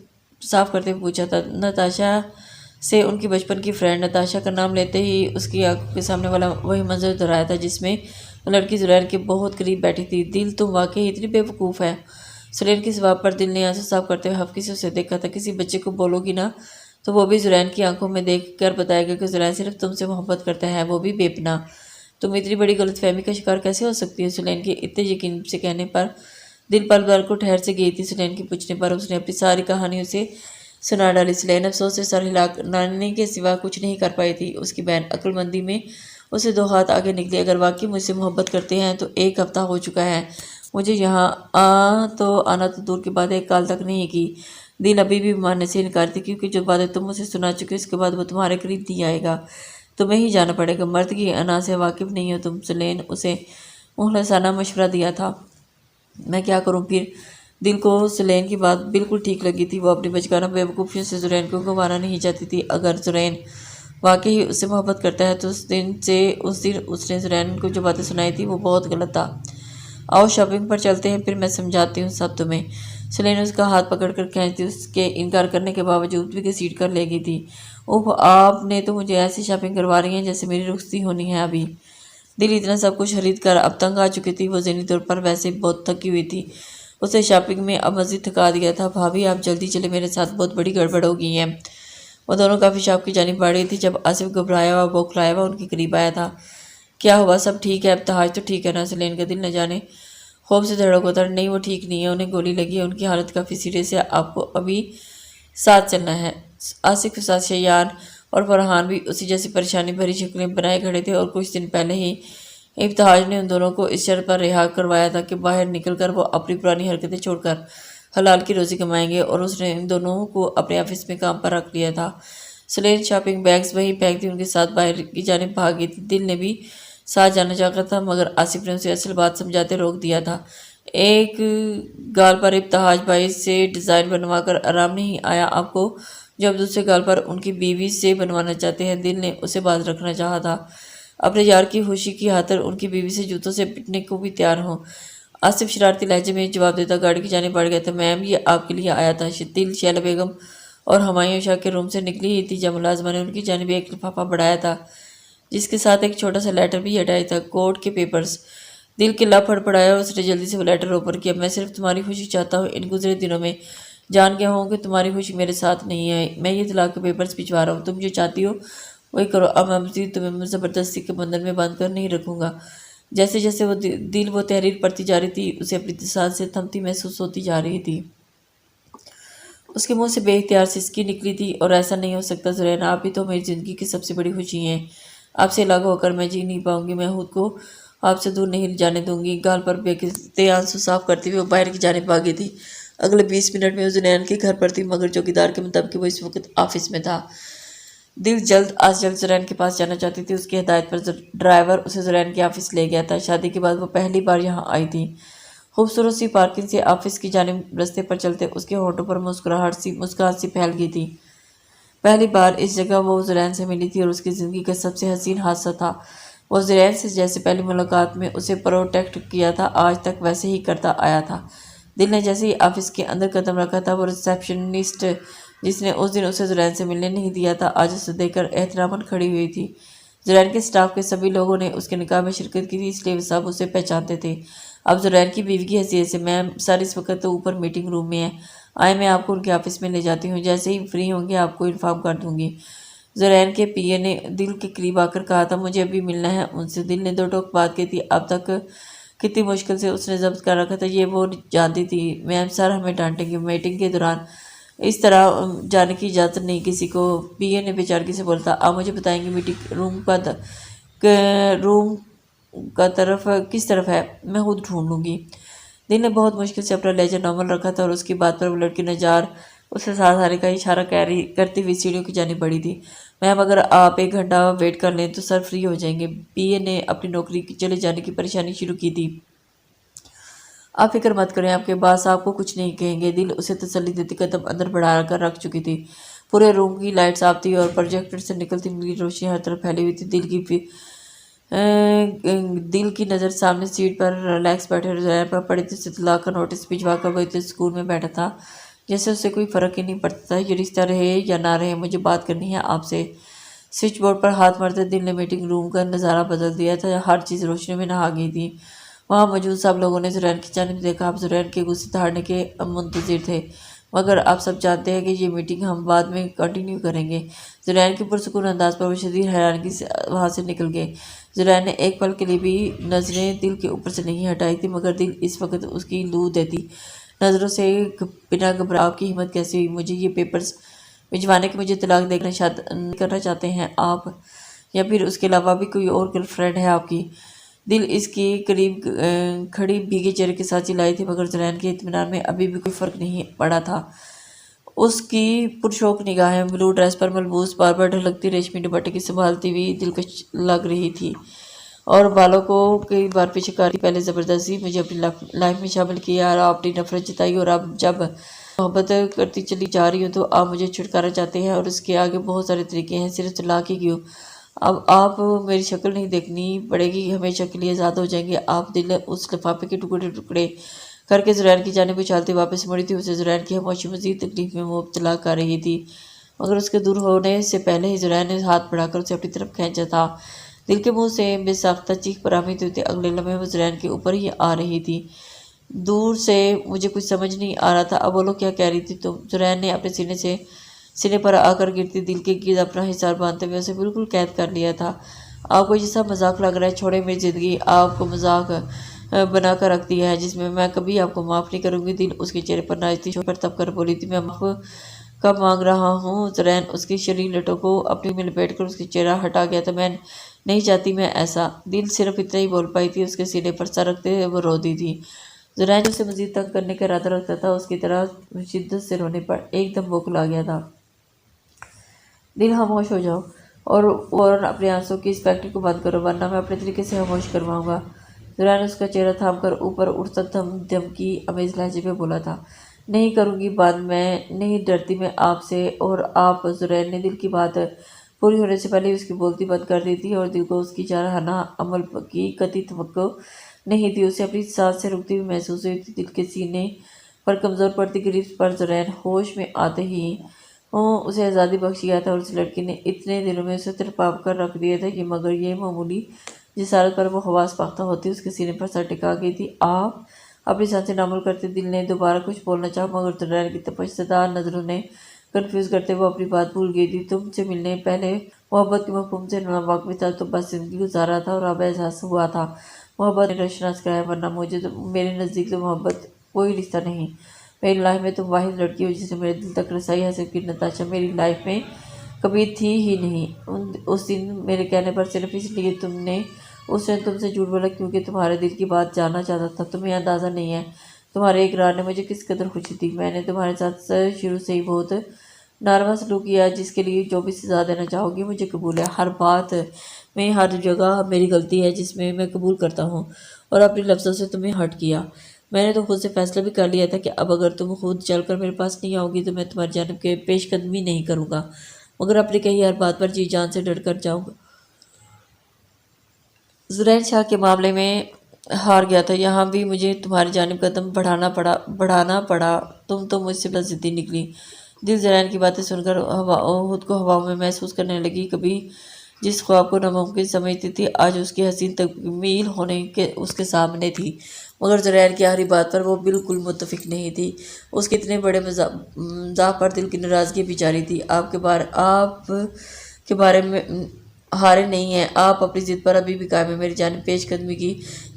साफ करते हुए पूछा था। नताशा से, उनकी बचपन की फ्रेंड। नताशा का नाम लेते ही उसकी आंखों के सामने वाला वही मंजर दोहराया था जिसमें वो लड़की ज़ुरैन के बहुत करीब बैठी थी। दिल, तुम वाकई इतनी बेवकूफ़ है। सुलेन के जवाब पर दिल ने आंसू साफ करते हुए हफ्की से उसे देखा था। किसी बच्चे को बोलोगी ना तो वो भी ज़ुरैन की आंखों में देख कर बताएगा कि ज़ुरैन सिर्फ तुमसे मोहब्बत करता है, वो भी बेपना। तुम इतनी बड़ी गलतफहमी का शिकार कैसे हो सकती है? सुलेन के इतने यकीन से कहने पर दिल पल भर को ठहर से गई थी। सुलेन के पूछने पर उसने अपनी सारी कहानी उसे सुना डाली। सुलेन अफसोस से सर हिलाने के सिवा कुछ नहीं कर पाई थी। उसकी बहन अक्लमंदी में उसे दो हाथ आगे निकली। अगर वाकई मुझसे मोहब्बत करते हैं तो 1 हफ्ता हो चुका है मुझे यहाँ आना तो दूर की बात, 1 काल तक नहीं की। दिल अभी भी मानने से इनकार थी क्योंकि जो बातें तुम मुझे सुना चुके उसके बाद वो तुम्हारे करीब नहीं आएगा। तुम्हें ही जाना पड़ेगा। मर्द की अना से वाकिफ नहीं हो तुम। सुलेन उसे मुखलसाना मशवरा दिया था। मैं क्या करूं फिर? दिल को सुलेन की बात बिल्कुल ठीक लगी थी। वो अपनी बचकाना बेवकूफ़ियों से ज़ुरैन को गंवाना नहीं चाहती थी। अगर ज़ुरैन वाकई उससे मोहब्बत करता है तो उस दिन उसने ज़ुरैन को जो बातें सुनाई थी वो बहुत गलत था। आओ शॉपिंग पर चलते हैं, फिर मैं समझाती हूँ सब तुम्हें। सुलेन उसका हाथ पकड़कर खींचती उसके इनकार करने के बावजूद भी घसीट कर ले गई थी। ओह, आपने तो मुझे ऐसी शॉपिंग करवा रही हैं जैसे मेरी रुखसती होनी है अभी। दिल इतना सब कुछ खरीद कर अब तंग आ चुकी थी। वो ज़हनी तौर पर वैसे बहुत थकी हुई थी। उसे शॉपिंग में अब मज़ीद थका दिया था। भाभी, आप जल्दी चले, मेरे साथ बहुत बड़ी गड़बड़ हो गई है। वो दोनों काफ़ी शॉप की जानिब बढ़ गई थी जब आसिफ घबराया हुआ बौखलाया हुआ उनके करीब आया था। क्या हुआ? सब ठीक है? अब तहाज तो ठीक है ना? सुलेन का दिल न जाने खौफ से धड़क होता। नहीं, वो ठीक नहीं है, उन्हें गोली लगी है, उनकी हालत काफ़ी सीरियस है, आपको अभी साथ चलना है। आसिफ के साथ शैयान और फरहान भी उसी जैसी परेशानी भरी शक्लें बनाए खड़े थे और कुछ दिन पहले ही इब्तिहाज ने उन दोनों को इस शर्त पर रिहा करवाया था कि बाहर निकलकर वो अपनी पुरानी हरकतें छोड़कर हलाल की रोज़ी कमाएंगे और उसने इन दोनों को अपने ऑफिस में काम पर रख लिया था। सुलेन शॉपिंग बैग्स वहीं पैक थी, उनके साथ बाहर की जानिब भाग गई थी। दिल ने भी साथ जाना चाहता था मगर आसिफ ने उसे असल बात समझाते रोक दिया था। एक गाल पर इब्तिहाज भाई से डिज़ाइन बनवा कर आराम नहीं आया आपको, जो अब दूसरे गाल पर उनकी बीवी से बनवाना चाहते हैं। दिल ने उसे बात रखना चाहा था। अपने यार की खुशी की खातिर उनकी बीवी से जूतों से पिटने को भी तैयार हों। आसिफ शरारती लहजे में जवाब देता गाड़ी की जाने बढ़ गया था। मैम, ये आपके लिए आया था। दिल शैला बेगम और हुमायूं शाह के रूम से निकली ही थी जब मुलाजमा ने उनकी जानिब एक लिफाफा बढ़ाया था जिसके साथ एक छोटा सा लेटर भी हटाया था। कोर्ट के पेपर्स। दिल के लब फड़फड़ाया, उसने जल्दी से वो लेटर ओपन किया। मैं सिर्फ तुम्हारी खुशी चाहता हूँ। इन गुजरे दिनों में जान गया हूँ कि तुम्हारी खुशी मेरे साथ नहीं है। मैं ये तलाक के पेपर्स भिजवा रहा हूँ, तुम जो चाहती हो वही करो। अब मैं मज़ीद तुम्हें ज़बरदस्ती के बंधन में बांध कर नहीं रखूँगा। जैसे जैसे दिल वो तहरीर पढ़ती जा रही थी उसे अपनी सांस से थमती महसूस होती जा रही थी। उसके मुंह से बेइख्तियार सिसकी निकली थी। और ऐसा नहीं हो सकता ज़ुरैन, आप ही तो मेरी ज़िंदगी की सबसे बड़ी खुशी हैं। आपसे अलग होकर मैं जी नहीं पाऊंगी। मैं खुद को आपसे दूर नहीं जाने दूंगी। गाल पर बेकिस्ते आंसू साफ करती हुए वो बाहर की जानिब भागी थी। अगले 20 मिनट में वो ज़ुरैन के घर पर थी मगर चौकीदार के मुताबिक वो इस वक्त ऑफिस में था। दिल जल्द आज जल्द ज़ुरैन के पास जाना चाहती थी। उसकी हिदायत पर ड्राइवर उसे ज़ुरैन के ऑफिस ले गया था। शादी के बाद वो पहली बार यहाँ आई थी। खूबसूरत सी पार्किंग से ऑफिस की जानिब रास्ते पर चलते उसके होठों पर मुस्कुराहट सी फैल गई थी। पहली बार इस जगह वो ज़ुरैन से मिली थी और उसकी ज़िंदगी का सबसे हसीन हादसा था। वो ज़ुरैन से जैसे पहली मुलाकात में उसे प्रोटेक्ट किया था आज तक वैसे ही करता आया था। दिल ने जैसे ही ऑफिस के अंदर कदम रखा था वो रिसेप्शनिस्ट जिसने उस दिन उसे ज़ुरैन से मिलने नहीं दिया था आज उसे देखकर एहतरामन खड़ी हुई थी। ज़ुरैन के स्टाफ के सभी लोगों ने उसके निकाह में शिरकत की थी इसलिए वे सब उसे पहचानते थे। अब ज़ुरैन की बीवी की हैसियत से मैम सर इस वक्त तो ऊपर मीटिंग रूम में है, आए मैं आपको उनके ऑफिस में ले जाती हूँ, जैसे ही फ्री होंगे आपको इन्फॉर्म कर दूँगी। ज़ुरैन के पीए ने दिल के करीब आकर कहा था मुझे अभी मिलना है उनसे। दिल ने दो टोक बात की थी। अब तक कितनी मुश्किल से उसने जब्त कर रखा था ये वो जानती थी। मैम सर हमें डांटेंगे। मीटिंग के दौरान اس طرح جانے کی اجازت نہیں کسی کو۔ پی اے نے بے چارگی سے بولا تھا، آپ مجھے بتائیں گے میٹنگ روم کا طرف کس طرف ہے؟ میں خود ڈھونڈ لوں گی۔ دل نے بہت مشکل سے اپنا لہجہ نارمل رکھا تھا اور اس کی بات پر وہ لڑکی نجار اسے ساتھ آنے کا اشارہ کرتی ہوئی سیڑھیوں کی جانب بڑھی تھی۔ میم اگر آپ 1 گھنٹہ ویٹ کر لیں تو سر فری ہو جائیں گے۔ پی اے نے اپنی نوکری چلے جانے کی پریشانی شروع کی تھی۔ آپ فکر مت کریں، آپ کے باس آپ کو کچھ نہیں کہیں گے۔ دل اسے تسلی دیتی قدم اندر بڑھا کر رکھ چکی تھی۔ پورے روم کی لائٹ صاف تھی اور پروجیکٹر سے نکلتی نیلی روشنی ہر طرف پھیلی ہوئی تھی۔ دل کی نظر سامنے سیٹ پر ریلیکس بیٹھے زرین پر پڑی تھی۔ اسے طلاق کا نوٹس بھجوا کر وہ اتنے سکون میں بیٹھا تھا جیسے اسے کوئی فرق ہی نہیں پڑتا تھا۔ یہ رشتہ رہے یا نہ رہے، مجھے بات کرنی ہے آپ سے۔ سوئچ بورڈ پر ہاتھ مارتے دل نے میٹنگ روم کا نظارہ بدل دیا تھا۔ ہر چیز روشنی میں نہا گئی تھی۔ وہاں موجود سب لوگوں نے زرین کی جانب دیکھا۔ آپ زرین کے غصے دھاڑنے کے منتظر تھے، مگر آپ سب جانتے ہیں کہ یہ میٹنگ ہم بعد میں کنٹینیو کریں گے۔ زرین کے پرسکون انداز پر وہ شدید حیرانگی سے وہاں سے نکل گئے۔ زرین نے ایک پل کے لیے بھی نظریں دل کے اوپر سے نہیں ہٹائی تھی، مگر دل اس وقت اس کی لو دیتی نظروں سے بنا گھبرائے آپ کی ہمت کیسے ہوئی؟ مجھے یہ پیپرز بھجوانے کے مجھے طلاق کرنا چاہتے ہیں آپ، یا پھر اس کے علاوہ بھی کوئی اور گرل فرینڈ ہے آپ کی؟ دل اس کی قریب کھڑی بھیگے چہرے کے ساتھ چلائی تھی، مگر زرین کے اطمینان میں ابھی بھی کوئی فرق نہیں پڑا تھا۔ اس کی پرشوق نگاہیں بلو ڈریس پر ملبوس بار بار ڈھلکتی ریشمی دوپٹے کی سنبھالتی ہوئی دلکش لگ رہی تھی اور بالوں کو کئی بار پیچھے کرتی۔ پہلے زبردستی مجھے اپنی لائف میں شامل کیا اور آپ نے نفرت جتائی، اور اب جب محبت کرتی چلی جا رہی ہوں تو آپ مجھے چھٹکارا چاہتے ہیں، اور اس کے آگے بہت سارے طریقے ہیں، صرف طلاق ہی کیوں؟ اب آپ میری شکل نہیں دیکھنی پڑے گی، ہمیشہ کے لیے آزاد ہو جائیں گے آپ۔ دل اس لفافے کے ٹکڑے ٹکڑے کر کے زرین کی جانب اچھالتے واپس مڑی تھی۔ اسے زرین کی خاموشی مزید تکلیف میں مبتلا کر رہی تھی، مگر اس کے دور ہونے سے پہلے ہی زرین نے ہاتھ بڑھا کر اسے اپنی طرف کھینچا تھا۔ دل کے منہ سے بے ساختہ چیخ برآمد ہوئی تھی۔ اگلے لمحے وہ زرین کے اوپر ہی آ رہی تھی، دور سے۔ مجھے کچھ سمجھ نہیں آ رہا تھا، اب بولو کیا کہہ رہی تھی تم؟ زرین نے اپنے سینے پر آ کر گرتی دل کے گرد اپنا حصار باندھتے ہوئے اسے بالکل قید کر لیا تھا۔ آپ کو یہ سب مذاق لگ رہا ہے؟ چھوڑے، میری زندگی آپ کو مذاق بنا کر رکھ دیا ہے جس میں میں کبھی آپ کو معاف نہیں کروں گی۔ دل اس کے چہرے پر ناچتی شوق پر تب کر بولی تھی، میں معاف کب مانگ رہا ہوں؟ زرین اس کی شریر لٹوں کو اپنی میں لپیٹ کر اس کی چہرہ ہٹا گیا تھا۔ میں نہیں چاہتی میں ایسا۔ دل صرف اتنا ہی بول پائی تھی۔ اس کے سینے پر سر رکھتے ہوئے وہ رو دی تھی۔ زرین جو اسے مزید تنگ کرنے کا ارادہ رکھتا تھا، اس کی طرح شدت سے رونے پر ایک دم بوکھلا گیا تھا۔ دل خاموش ہو جاؤ اور فوراً اپنے آنسوں کی اس فیکٹری کو بند کرو، ورنہ میں اپنے طریقے سے خاموش کرواؤں گا۔ زرین نے اس کا چہرہ تھام کر اوپر اٹھتا دھمکی آمیز لہجے میں بولا تھا، نہیں کروں گی بات، میں نہیں ڈرتی میں آپ سے اور آپ۔ زرین نے دل کی بات پوری ہونے سے پہلے اس کی بولتی بند کر دی تھی اور دل کو اس کی جارحانہ عمل کی قطعی توقع نہیں تھی۔ اسے اپنی سانس سے رکتی ہوئی محسوس ہوئی تھی۔ دل کے سینے پر کمزور پڑتی گرفت پر زرین ہوش میں آتے ہی اسے آزادی بخش گیا تھا، اور اس لڑکی نے اتنے دنوں میں اسے تڑپا کر رکھ دیا تھا کہ مگر یہ معمولی جسارت پر وہ حواس باختہ ہوتی اس کے سینے پر سر ٹکا گئی تھی۔ آپ اپنی سانسیں نارمل کرتے دل نے دوبارہ کچھ بولنا چاہا، مگر زرین کی تپش زدہ نظروں نے کنفیوز کرتے وہ اپنی بات بھول گئی تھی۔ تم سے ملنے پہلے محبت کے مفہوم سے ناواقف تھا، تو بس زندگی گزارا تھا، اور اب احساس ہوا تھا محبت نے روشناس کرایا، ورنہ میرے نزدیک تو محبت کوئی رشتہ نہیں۔ میری لائف میں تم واحد لڑکی ہو جس نے میرے دل تک رسائی حاصل کی۔ نتاشا میری لائف میں کبھی تھی ہی نہیں۔ اس دن میرے کہنے پر صرف اس لیے تم نے اس نے تم سے جھوٹ بولا کیونکہ تمہارے دل کی بات جاننا چاہتا تھا۔ تمہیں اندازہ نہیں ہے تمہارے اقرار نے مجھے کس قدر خوشی دی۔ میں نے تمہارے ساتھ شروع سے ہی بہت ناروا سلوک کیا، جس کے لیے جو بھی سزا دینا چاہو گی مجھے قبول ہے۔ ہر بات میں ہر جگہ میری غلطی ہے جس میں قبول کرتا ہوں، اور اپنے لفظوں سے تمہیں ہرٹ کیا۔ میں نے تو خود سے فیصلہ بھی کر لیا تھا کہ اب اگر تم خود چل کر میرے پاس نہیں آؤ گی تو میں تمہاری جانب کے پیش قدمی نہیں کروں گا، مگر اپنی کہی ہر بات پر جی جان سے ڈٹ کر جاؤں گا۔ زرین شاہ کے معاملے میں ہار گیا تھا، یہاں بھی مجھے تمہاری جانب قدم بڑھانا پڑا۔ تم تو مجھ سے بہت ضدی نکلی۔ دل زرین کی باتیں سن کر خود کو ہواؤں میں محسوس کرنے لگی۔ کبھی جس خواب کو ناممکن سمجھتی تھی، آج اس کی حسین تکمیل ہونے کے اس کے سامنے تھی، مگر زرین کی ہر بات پر وہ بالکل متفق نہیں تھی۔ اس کے اتنے بڑے مزاح پر دل کی ناراضگی بھی جاری تھی۔ آپ کے بارے हारे नहीं हैं। आप अपनी जिद पर अभी भी कायम है। मेरी जानिब पेश कदमी की।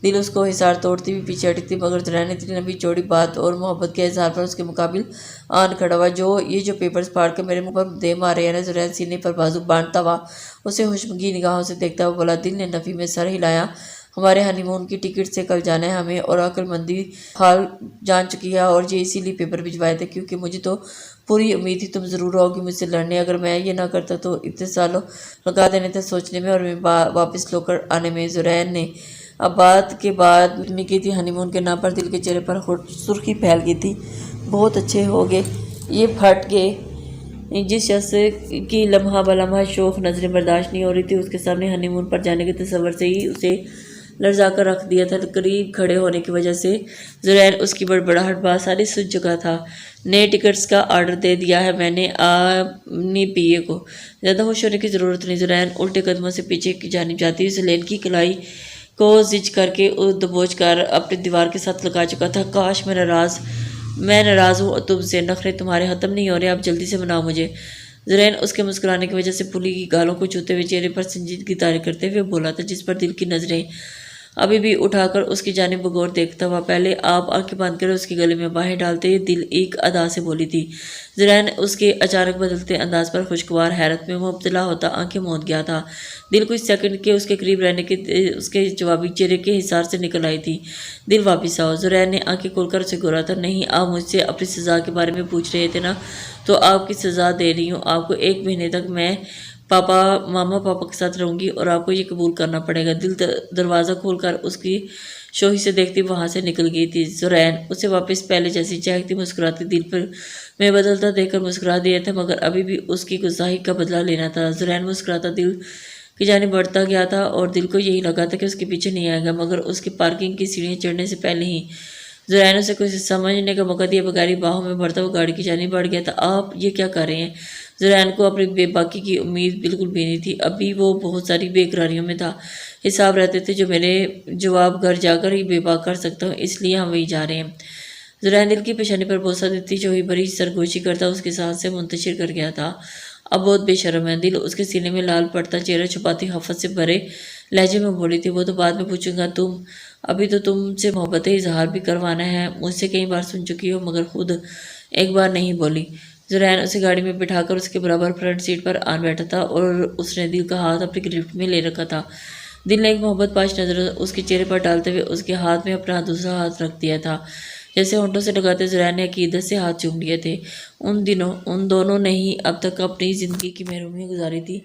दिल उसको हिसार तोड़ती हुई पीछे हटी थी, मगर जुरैन इतनी लंबी चौड़ी बात और मोहब्बत के इजहार पर उसके मुकाबिल आन खड़ा हुआ। जो पेपर्स फाड़ कर मेरे मुंह पर दे मारे हैं ना। जुरैन सीने पर बाजू बांधता हुआ उसे हुस्न निगाहों से देखता हुआ बोला। दिल ने नफी में सर हिलाया। हमारे हनीमून की टिकट से कल जाना है हमें, और अक्लमंदी हाल जान चुकी है, और ये इसीलिए पेपर भिजवाए थे क्योंकि मुझे तो पूरी उम्मीद थी तुम ज़रूर आओगी मुझसे लड़ने। अगर मैं ये ना करता तो इतने सालों लगा देने थे सोचने में और मैं वापस लौट आने में। जुरैन ने अब बात के बाद लिखने की थी हनीमून के नाम पर। दिल के चेहरे पर सुर्खी फैल गई थी। बहुत अच्छे हो गए, ये फट गए। जिस शख्स की लम्हा बलम्हा शौक नजरें बर्दाश्त नहीं हो रही थी, उसके सामने हनीमून पर जाने के तस्वर से ही उसे लर्जा कर रख दिया था। करीब खड़े होने की वजह से जुरैन उसकी बड़बड़ाहट बासानी सुन चुका था। नए टिकट्स का ऑर्डर दे दिया है मैंने अपनी पीए को। ज़्यादा होश होने की ज़रूरत नहीं। जुरैन उल्टे कदमों से पीछे की जानिब जाती हुई सुलेन की कलाई को जिज करके दबोच कर अपनी दीवार के साथ लगा चुका था। काश मैं नाराज़ हूँ तुमसे। नखरे तुम्हारे ख़त्म नहीं हो रहे, आप जल्दी से मनाओ मुझे। जुरैन उसके मुस्कुराने की वजह से पुली की गालों को छूते हुए चेहरे पर संजीदगी तारी करते हुए बोला था, जिस पर दिल की नजरें अभी भी उठाकर उसकी जानिब बगौर देखता हुआ। पहले आप आंखें बंद कर उसके गले में बाहें डालते हुए दिल एक अदा से बोली थी। जुरैन उसके अचानक बदलते अंदाज पर खुशगवार हैरत में मुब्तला होता आंखें मूंद गया था। दिल कुछ सेकंड के उसके करीब रहने के उसके जवाबी चेहरे के हिसार से निकल आई थी। दिल वापिस आओ। जुरैन ने आंखें खोलकर उसे घूरा था। नहीं, आप मुझसे अपनी सज़ा के बारे में पूछ रहे थे ना, तो आपकी सज़ा दे रही हूँ आपको। 1 महीने तक मैं मामा पापा के साथ रहूंगी और आपको ये कबूल करना पड़ेगा। दिल दरवाज़ा खोलकर उसकी शोही से देखती वहां से निकल गई थी। जुरैन उसे वापस पहले जैसी चहकती मुस्कुराती दिल पर में बदलता देखकर मुस्कुरा दिया था, मगर अभी भी उसकी गुस्साही का बदला लेना था। जुरैन मुस्कुराता दिल की जानिब बढ़ता गया था और दिल को यही लगा था कि उसके पीछे नहीं आएगा, मगर उसकी पार्किंग की सीढ़ियाँ चढ़ने से पहले ही जुरैन उसे कुछ समझने का मौका दिया बगैर बाहों में भरता हुआ गाड़ी की जानिब बढ़ गया था। आप ये क्या कर रहे हैं? जुरैन को अपनी बेबाकी की उम्मीद बिल्कुल भी नहीं थी। अभी वो बहुत सारी बेकरारियों में था। हिसाब रहते थे जो मेरे जवाब घर जाकर ही बेबाक कर सकता हूँ, इसलिए हम वही जा रहे हैं। जुरैन दिल की पेशानी पर बोसा देती जो ही बड़ी सरगोशी करता उसके साथ से मुंतशिर कर गया था। अब बहुत बेशर्म है। दिल उसके सीने में लाल पड़ता चेहरा छुपाती हफत से भरे लहजे में बोली थी। वो तो बाद में पूछूंगा, तुम अभी तो तुमसे मोहब्बत इजहार भी करवाना है। मुझसे कई बार सुन चुकी हो, मगर खुद एक बार नहीं बोली। जुरैन उसे गाड़ी में बिठाकर उसके बराबर फ्रंट सीट पर आन बैठा था और उसने दिल का हाथ अपनी गिरफ्त में ले रखा था। दिल ने एक मोहब्बत पाश नजर उसके चेहरे पर डालते हुए उसके हाथ में अपना दूसरा हाथ रख दिया था। जैसे होंठों से लगाते जुरैन ने अकीदत से हाथ चूम लिए थे। उन दोनों ने ही अब तक अपनी ज़िंदगी की महरूमियाँ गुजारी थी।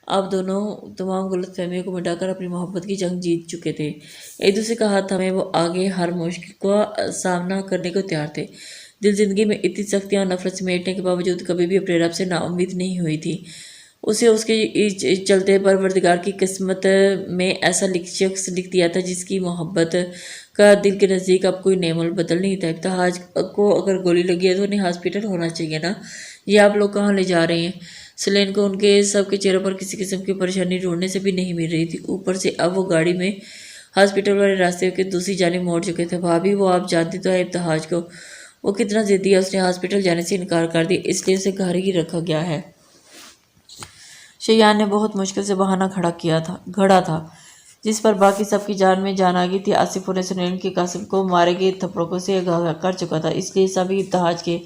अब दोनों तमाम गलत फहमियों को मिटाकर अपनी मोहब्बत की जंग जीत चुके थे। एक दूसरे का हाथ थामे वो आगे हर मुश्किल का सामना करने को तैयार थे। दिल जिंदगी में इतनी सख्तियाँ और नफरत समेटने के बावजूद कभी भी अपने रब से नाउम्मीद नहीं हुई थी। उसे उसके चलते परवरदिगार की किस्मत में ऐसा शख्स लिख दिया था जिसकी मोहब्बत का दिल के नज़दीक अब कोई नेमोल बदल नहीं था। इब्तिहाज को अगर गोली लगी है तो उन्हें हॉस्पिटल होना चाहिए ना। ये आप लोग कहाँ ले जा रहे हैं? सुलेन को उनके सबके चेहरों पर किसी किस्म की परेशानी ढूंढने से भी नहीं मिल रही थी। ऊपर से अब वो गाड़ी में हॉस्पिटल वाले रास्ते के दूसरी जानिब मोड़ चुके थे। भाभी, वो आप जानती तो है इब्तिहाज को, वो कितना जिद्दी है। उसने हॉस्पिटल जाने से इनकार कर दिया, इसलिए उसे घर ही रखा गया है। शैयान ने बहुत मुश्किल से बहाना घड़ा था, जिस पर बाकी सबकी जान में जान आ गई थी। आसिफ ने सुनील के कासिम को मारे गए थप्पड़ों से आगाह कर चुका था, इसलिए सभी इब्तिहाज के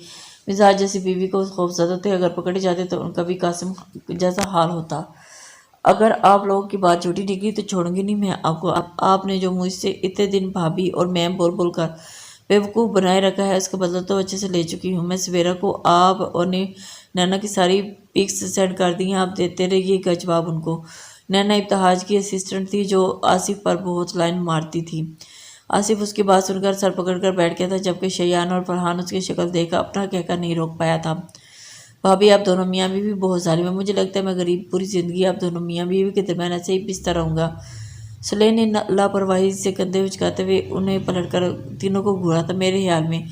मिजाज जैसी बीवी को खौफजदा थे। अगर पकड़े जाते तो उनका भी कासिम जैसा हाल होता। अगर आप लोगों की बात झूठी निकली तो छोड़ूंगी नहीं मैं आपको। आपने जो मुझसे इतने दिन भाभी और मैम बोल बोल कर बेवकूफ़ बनाए रखा है, उसका बदला तो अच्छे से ले चुकी हूँ मैं। सवेरा को आप और नैना की सारी पिक्स सेंड कर दी हैं, आप देते रहिएगा जवाब उनको। नैना इब्तिहाज की असिस्टेंट थी जो आसिफ पर बहुत लाइन मारती थी। आसिफ उसकी बात सुनकर सर पकड़कर बैठ गया था, जबकि शैयान और फरहान उसकी शक्ल देखकर अपना कहकर नहीं रोक पाया था। भाभी, आप दोनों मियाँ बीवी बहुत जालिम है। मुझे लगता है मैं गरीब पूरी ज़िंदगी आप दोनों मियाँ बीवी के दरमियान ऐसे ही पिसता रहूँगा। सुलेन ने लापरवाही से कंधे उचकाते हुए उन्हें पलटकर तीनों को घूरा था। मेरे ख्याल में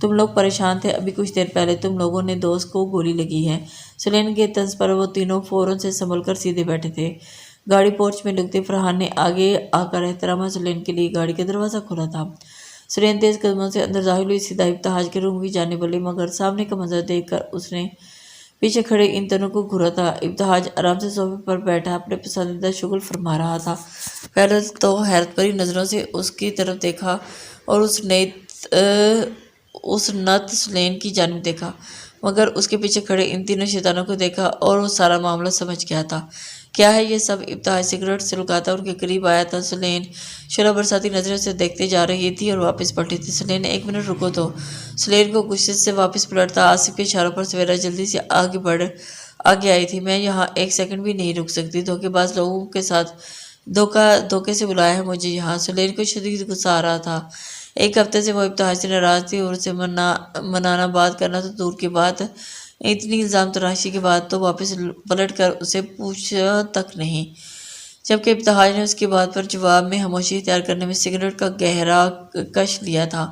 तुम लोग परेशान थे। अभी कुछ देर पहले तुम लोगों ने दोस्त को गोली लगी है। सुलेन के तंज पर वो तीनों फौरन से संभल कर सीधे बैठे थे। गाड़ी पोर्च में लुकते फरहान ने आगे आकर एहतराम सुलेन के लिए गाड़ी का दरवाज़ा खोला था। सुलेन तेज कदमों से अंदर दाखिल हुई, सीधा इब्तिहाज के रूम की जाने वाली, मगर सामने का मंजर देखकर उसने पीछे खड़े इन दोनों को घूरा था। इब्तिहाज आराम से सोफे पर बैठा अपने पसंदीदा शुगल फरमा रहा था। पहले तो हैरत भरी नजरों से उसकी तरफ देखा और उस नत सुलेन की जानिब देखा, मगर उसके पीछे खड़े इन तीनों शैतानों को देखा और वो सारा मामला समझ गया था। क्या है ये सब? इब्तिहाज सिगरेट सुलगाता उनके करीब आया था। सुलेन शोला बरसाती नजरों से देखते जा रही थी और वापस पलटी थी। सुलेन ने 1 मिनट रुको तो। सुलेन को गुस्से से वापस पलटता आसिफ के इशारों पर सवेरा जल्दी से आगे आई थी। मैं यहाँ 1 सेकंड भी नहीं रुक सकती। धोखेबाज लोगों के साथ धोखे से बुलाया है मुझे यहाँ। सुलेन को शदीद गुस्सा आ रहा था। 1 हफ्ते से वो इब्तिहाज से नाराज थी और उसे मनाना बात करना तो दूर की बात, इतनी इल्ज़ाम तराशी के बाद तो वापस पलट कर उसे पूछा तक नहीं। जबकि इब्तिहाज ने उसकी बात पर जवाब में खामोशी इख्तियार करने में सिगरेट का गहरा कश लिया था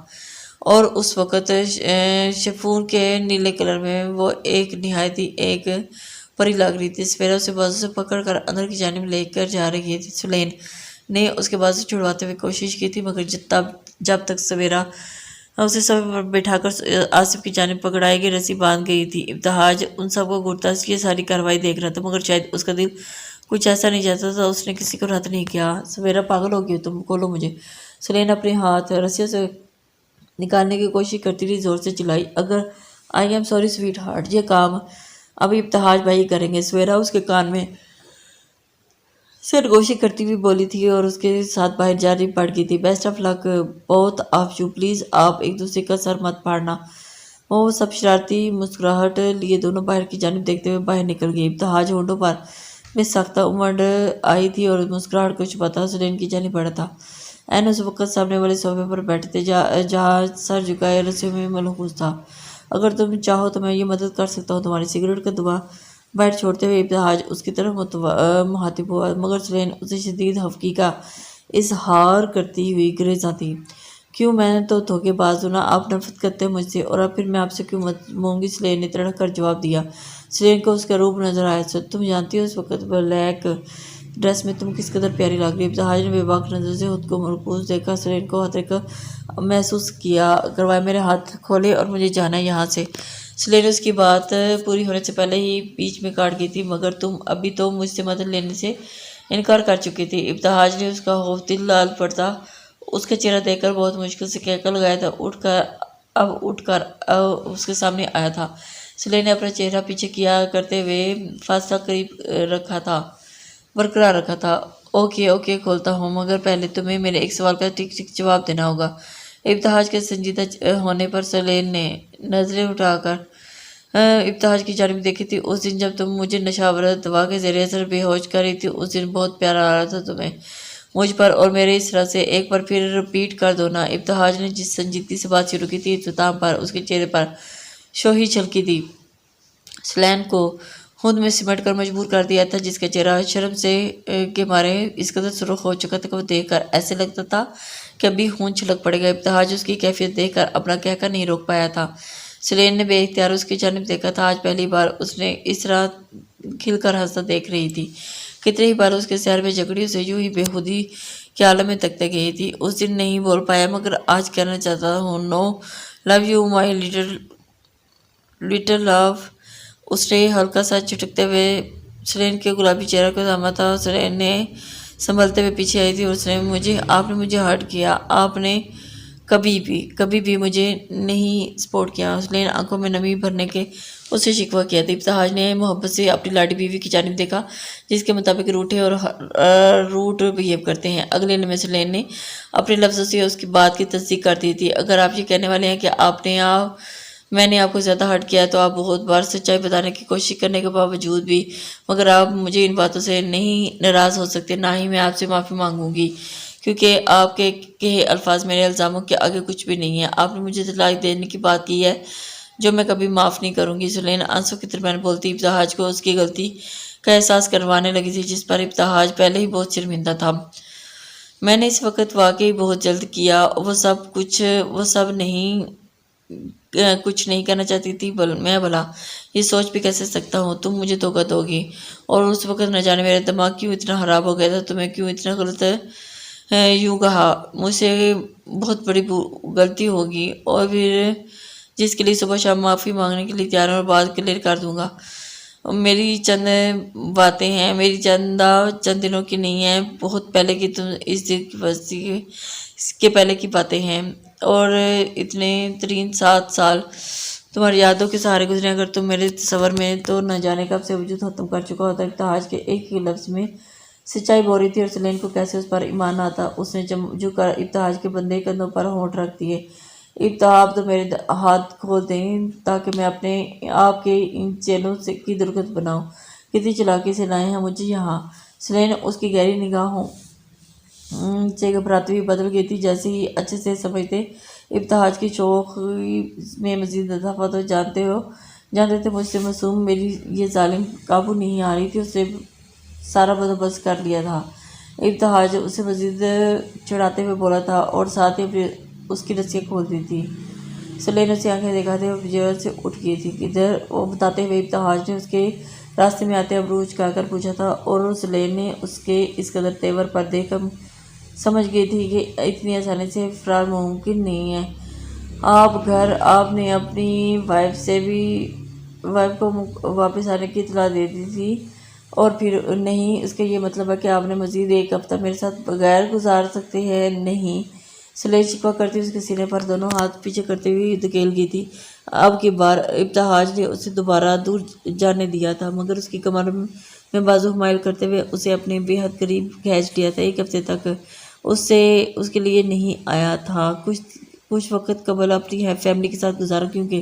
और उस वक़्त शिफॉन के नीले कलर में वो एक निहायती एक परी लग रही थी। सवेरा उसे बाजू से पकड़ कर अंदर की जानिब लेकर जा रही थी। सुलेन ने उसके बाजू छुड़वाते हुए कोशिश की थी, मगर जब तक सवेरा उसे सब पर बिठाकर आसिफ की जानिब पकड़ाएगी रस्सी बांध गई थी। इब्तिहाज उन सबको घूरता ये सारी कार्रवाई देख रहा था, मगर शायद उसका दिल कुछ ऐसा नहीं चाहता था। उसने किसी को रद्द नहीं किया। सवेरा पागल हो गई, तुम खोलो मुझे। सुलेन अपने हाथ रस्सियों से निकालने की कोशिश करती रही, जोर से चिल्लाई, अगर I am sorry sweet heart, ये काम अभी इब्तिहाज भाई करेंगे। सवेरा उसके कान में सरगोशी करती हुई बोली थी और उसके साथ बाहर जारी पड़ गई थी। Best of luck both of you, please आप एक दूसरे का सर मत फाड़ना। वो सब शरारती मुस्कुराहट लिए दोनों बाहर की जानिब देखते हुए बाहर निकल गई। इब्तिहाज होंठों पर में सख्ता उमड़ आई थी और मुस्कुराहट को छुपाता सुलेन की जानिब बढ़ा था। एन उस वक्त सामने वाले सोफे पर बैठे थे जहाँ सर झुकाए रस्सियों में मलहूस था। अगर तुम चाहो तो मैं ये मदद कर सकता हूँ। तुम्हारी सिगरेट का धुआं बैठ छोड़ते हुए इब्तिहाज उसकी तरफ मुहातिब हुआ, मगर सुलेन उसे शदीद हफ्की का इजहार करती हुई गुरेज़ा थी। क्यों? मैंने तो धोखेबाज हूं ना, आप नफरत करते हैं मुझसे और अब फिर मैं आपसे क्यों मत मांगूंगी? सुलेन ने तड़क कर जवाब दिया। सुलेन को उसका रूप नजर आया। तुम जानती हो उस वक्त ब्लैक ड्रेस में तुम किस कदर प्यारी लग रही। इब्तिहाज ने बेबाक नजर से खुद को मरकूज देखा। सुलेन को खतरे का महसूस किया करवाए, मेरे हाथ खोले और मुझे जाना है यहाँ से। सुलेन उसकी बात पूरी होने से पहले ही बीच में काट गई थी, मगर तुम अभी तो मुझसे मदद लेने से इनकार कर चुकी थी। इब्तिहाज ने उसका खौफ दिल लाल पड़ता उसका चेहरा देखकर बहुत मुश्किल से कहकर लगाया था। उठकर उसके सामने आया था। सुलेन ने अपना चेहरा पीछे किया करते हुए फासला करीब बरकरार रखा था। ओके ओके, खोलता हूँ, मगर पहले तुम्हें मेरे एक सवाल का ठीक ठीक जवाब देना होगा। इब्तिहाज के संजीदा होने पर सुलेन ने नजरें उठाकर इब्तिहाज की जानिब देखी थी। उस दिन जब तुम मुझे नशावर दवा के जरिए असर बेहोश कर रही थी, उस दिन बहुत प्यारा आ रहा था तुम्हें मुझ पर और मेरे इस तरह से। एक बार फिर रिपीट कर दो ना। इब्तिहाज ने जिस संजीदगी से बात शुरू की थी, इख्तिताम पर उसके चेहरे पर शोही छलकी थी। सुलेन को खुद में सिमट कर मजबूर कर दिया था, जिसका चेहरा शर्म से के मारे इस कदर सुर्ख हो चुका था कि वो देखकर ऐसे लगता था कि अभी खून छलक पड़ेगा। इब्तिहाज उसकी कैफियत देखकर अपना कहकर नहीं रोक पाया था। सुलेन ने बेइख्तियार उसकी जानिब देखा था। आज पहली बार उसने इस तरह खिलकर हंसता देख रही थी। कितनी ही बार उसके शहर में झगड़ी उसे यूं ही बेखुदी के आलम में तकते गई थी। उस दिन नहीं बोल पाया, मगर आज कहना चाहता हूँ, no love you my little love. उसने हल्का सा झटकते हुए सुलेन के गुलाबी चेहरे को थामा था। सुलेन ने संभलते हुए पीछे आई थी और उसने आपने मुझे हर्ट किया। आपने कभी भी मुझे नहीं सपोर्ट किया। सुलेन आंखों में नमी भरने के उससे शिकवा किया था। इब्तिहाज ने मोहब्बत से अपनी लाडी बीवी की जानिब देखा, जिसके मुताबिक रूठे और रूट बिहेव करते हैं। अगले लम्हे सुलेन ने अपने लफ्ज़ों से उसकी बात की तस्दीक कर दी थी। अगर आप ये कहने वाले हैं कि मैंने आपको ज़्यादा हर्ट किया, तो आप बहुत बार सच्चाई बताने की कोशिश करने के बावजूद भी, मगर आप मुझे इन बातों से नहीं नाराज़ हो सकते, ना ही मैं आपसे माफ़ी मांगूंगी, क्योंकि आपके कहे अल्फाज मेरे इल्ज़ामों के आगे कुछ भी नहीं है। आपने मुझे तलाक देने की बात की है, जो मैं कभी माफ़ नहीं करूंगी। सुलेन आंसू की दरमियान बोलती इब्तिहाज को उसकी गलती का एहसास करवाने लगी थी, जिस पर इब्तिहाज पहले ही बहुत शर्मिंदा था। मैंने इस वक्त वाकई बहुत जल्द किया। वो सब नहीं कुछ नहीं कहना चाहती थी। मैं भला ये सोच भी कैसे सकता हूँ तुम मुझे धोखा दोगी। और उस वक्त न जाने मेरा दिमाग क्यों इतना ख़राब हो गया था, तुम्हें क्यों इतना गलत यूँ कहा। मुझसे बहुत बड़ी गलती होगी और फिर جس کے لیے صبح شام معافی مانگنے کے لیے تیار ہوں اور بات کلیئر کر دوں گا۔ میری چند باتیں ہیں، میری چند دنوں کی نہیں ہیں، بہت پہلے کی، تم اس دن کی بستی کے پہلے کی باتیں ہیں، اور اتنے ترین 7 سال تمہاری یادوں کے سہارے گزرے۔ اگر تم میرے تصور میں تو نہ جانے کب سے وجود ختم کر چکا ہوتا۔ ابتہاج کے ایک ہی لفظ میں سچائی بول رہی تھی، اور سلین کو کیسے اس پر ایمان آتا۔ اس نے جھک کر ابتہاج کے بندے کندھوں پر ہونٹ رکھ دیے۔ ابتہاج، تو میرے ہاتھ کھول دیں تاکہ میں اپنے آپ کے ان چیلوں کی درگت بناؤں۔ کتنی چالاکی سے لائے ہیں مجھے یہاں۔ سلین اس کی گہری نگاہوں سے گھبراتی ہوئی بدل گئی تھی۔ جیسے ہی اچھے سے سمجھتے ابتہاج کی شوخی میں مزید اضافہ تو جانتے تھے مجھ سے معصوم میری یہ ظالم قابو نہیں آ رہی تھی۔ اس نے سارا بندوبست کر لیا تھا۔ ابتہاج اسے مزید چڑھاتے ہوئے بولا تھا، اور ساتھ ہی اس کی رسیاں کھول دی تھی۔ سلین اسے آنکھیں دکھاتے ہوئے جگہ سے اٹھ گئی تھی۔ کدھر؟ وہ بتاتے ہوئے ابتہاج نے اس کے راستے میں آتے ابرو اچکا کر پوچھا تھا، اور سلین نے اس کے اس قدر تیور پر دیکھ کر سمجھ گئی تھی کہ اتنی آسانی سے فرار ممکن نہیں ہے۔ آپ نے اپنی وائف کو واپس آنے کی اطلاع دے دی تھی، اور پھر نہیں، اس کا یہ مطلب ہے کہ آپ نے مزید 1 ہفتہ میرے ساتھ بغیر گزار سکتے ہیں؟ نہیں، سلین شکوہ کرتی اس کے سینے پر دونوں ہاتھ پیچھے کرتے ہوئے دھکیل گئی تھی۔ اب کی بار ابتہاج نے اسے دوبارہ دور جانے دیا تھا، مگر اس کی کمر میں بازو حمائل کرتے ہوئے اسے اپنے بے حد قریب کھینچ لیا تھا۔ 1 ہفتے تک اس کے لیے نہیں آیا تھا۔ کچھ وقت قبل اپنی فیملی کے ساتھ گزارا، کیونکہ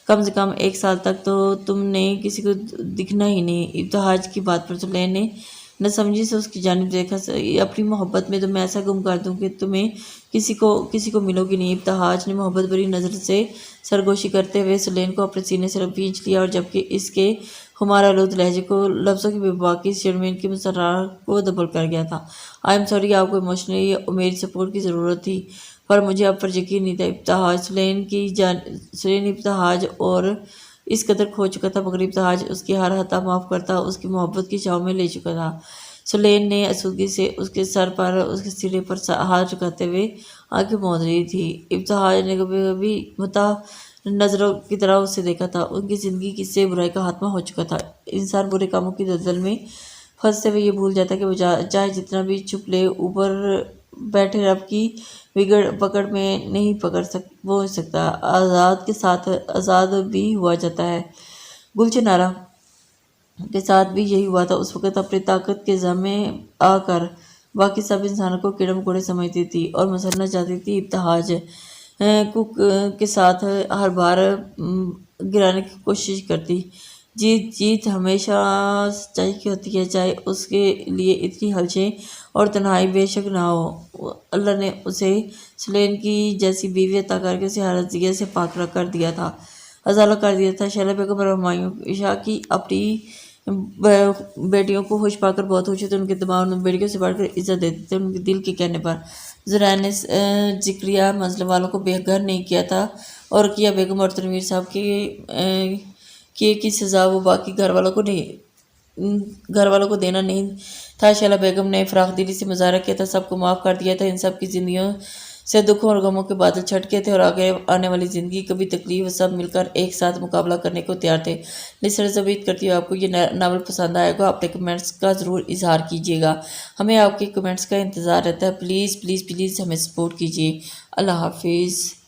کم سے کم 1 سال تک تو تم نے کسی کو دکھنا ہی نہیں۔ ابتہاج کی بات پر سلین نے نہ سمجھی سے اس کی جانب دیکھا۔ اپنی محبت میں تمہیں ایسا گم کر دوں کہ تمہیں کسی کو ملو گی نہیں۔ ابتہاج نے محبت بھری نظر سے سرگوشی کرتے ہوئے سلین کو اپنے سینے سے کھینچ لیا، اور جبکہ اس کے خمار آلود لہجے کو لفظوں کی بے باکی شرمین کی مسرات کو دبل کر گیا تھا۔ آئی ایم سوری، آپ کو ایموشنلی میری سپورٹ کی ضرورت تھی، پر مجھے آپ پر یقین نہیں تھا۔ سلین ابتہاج اور اس قدر کھو چکا تھا، مگر ابتہاج اس کی ہر خطا معاف کرتا، اس کی محبت کی چھاؤں میں لے چکا تھا۔ سلین نے آسودگی سے اس کے سر پر، اس کے سینے پر ہاتھ رکھتے ہوئے آنکھیں موند لی تھی۔ ابتہاج نے کبھی کبھی متاع نظروں کی طرح اسے دیکھا تھا۔ ان کی زندگی سے برائی کا خاتمہ ہو چکا تھا۔ انسان برے کاموں کی دلدل میں پھنستے ہوئے یہ بھول جاتا ہے کہ وہ چاہے جتنا بھی چھپ لے، اوپر بیٹھے رب کی پکڑ میں نہیں پہنچ سکتا۔ آزاد کے ساتھ آزاد بھی ہوا جاتا ہے۔ گلچن آرا کے ساتھ بھی یہی ہوا تھا۔ اس وقت اپنی طاقت کے زم میں آ کر باقی سب انسانوں کو کیڑے مکوڑے سمجھتی تھی اور مسلنا چاہتی تھی۔ ابتہاج کے ساتھ ہر بار گرانے کی کوشش کرتی۔ جیت ہمیشہ سچائی کی ہوتی ہے، چاہے اس کے لیے اتنی ہلچیں اور تنہائی بے شک نہ ہو۔ اللہ نے اسے سلین کی جیسی بیوی عطا کر کے اسے ہر اذیت سے پاک کر دیا تھا، ازالہ کر دیا تھا۔ شیلا بیگم اور ہمایوں شاہ کی اپنی بیٹیوں کو ہوش پا کر بہت خوشی تھی۔ ان کے دماغ میں بیٹیوں سے بڑھ کر عزت دیتے تھے۔ ان کے دل کے کہنے پر زرائع نے ذکریہ منزل والوں کو بے گھر نہیں کیا تھا، اور رقیہ بیگم اور تنویر صاحب کی سزا وہ باقی گھر والوں کو دینا نہیں تھا۔ شیلا بیگم نے فراخ دلی سے مظاہرہ کیا تھا، سب کو معاف کر دیا تھا۔ ان سب کی زندگیوں سے دکھوں اور غموں کے بادل چھٹ گئے تھے، اور آگے آنے والی زندگی کبھی تکلیف سب مل کر ایک ساتھ مقابلہ کرنے کو تیار تھے۔ لسنرز، امید کرتی ہوں آپ کو یہ ناول پسند آئے گا۔ اپنے کمنٹس کا ضرور اظہار کیجیے گا، ہمیں آپ کے کمنٹس کا انتظار رہتا ہے۔ پلیز پلیز پلیز ہمیں سپورٹ کیجیے۔ اللہ حافظ۔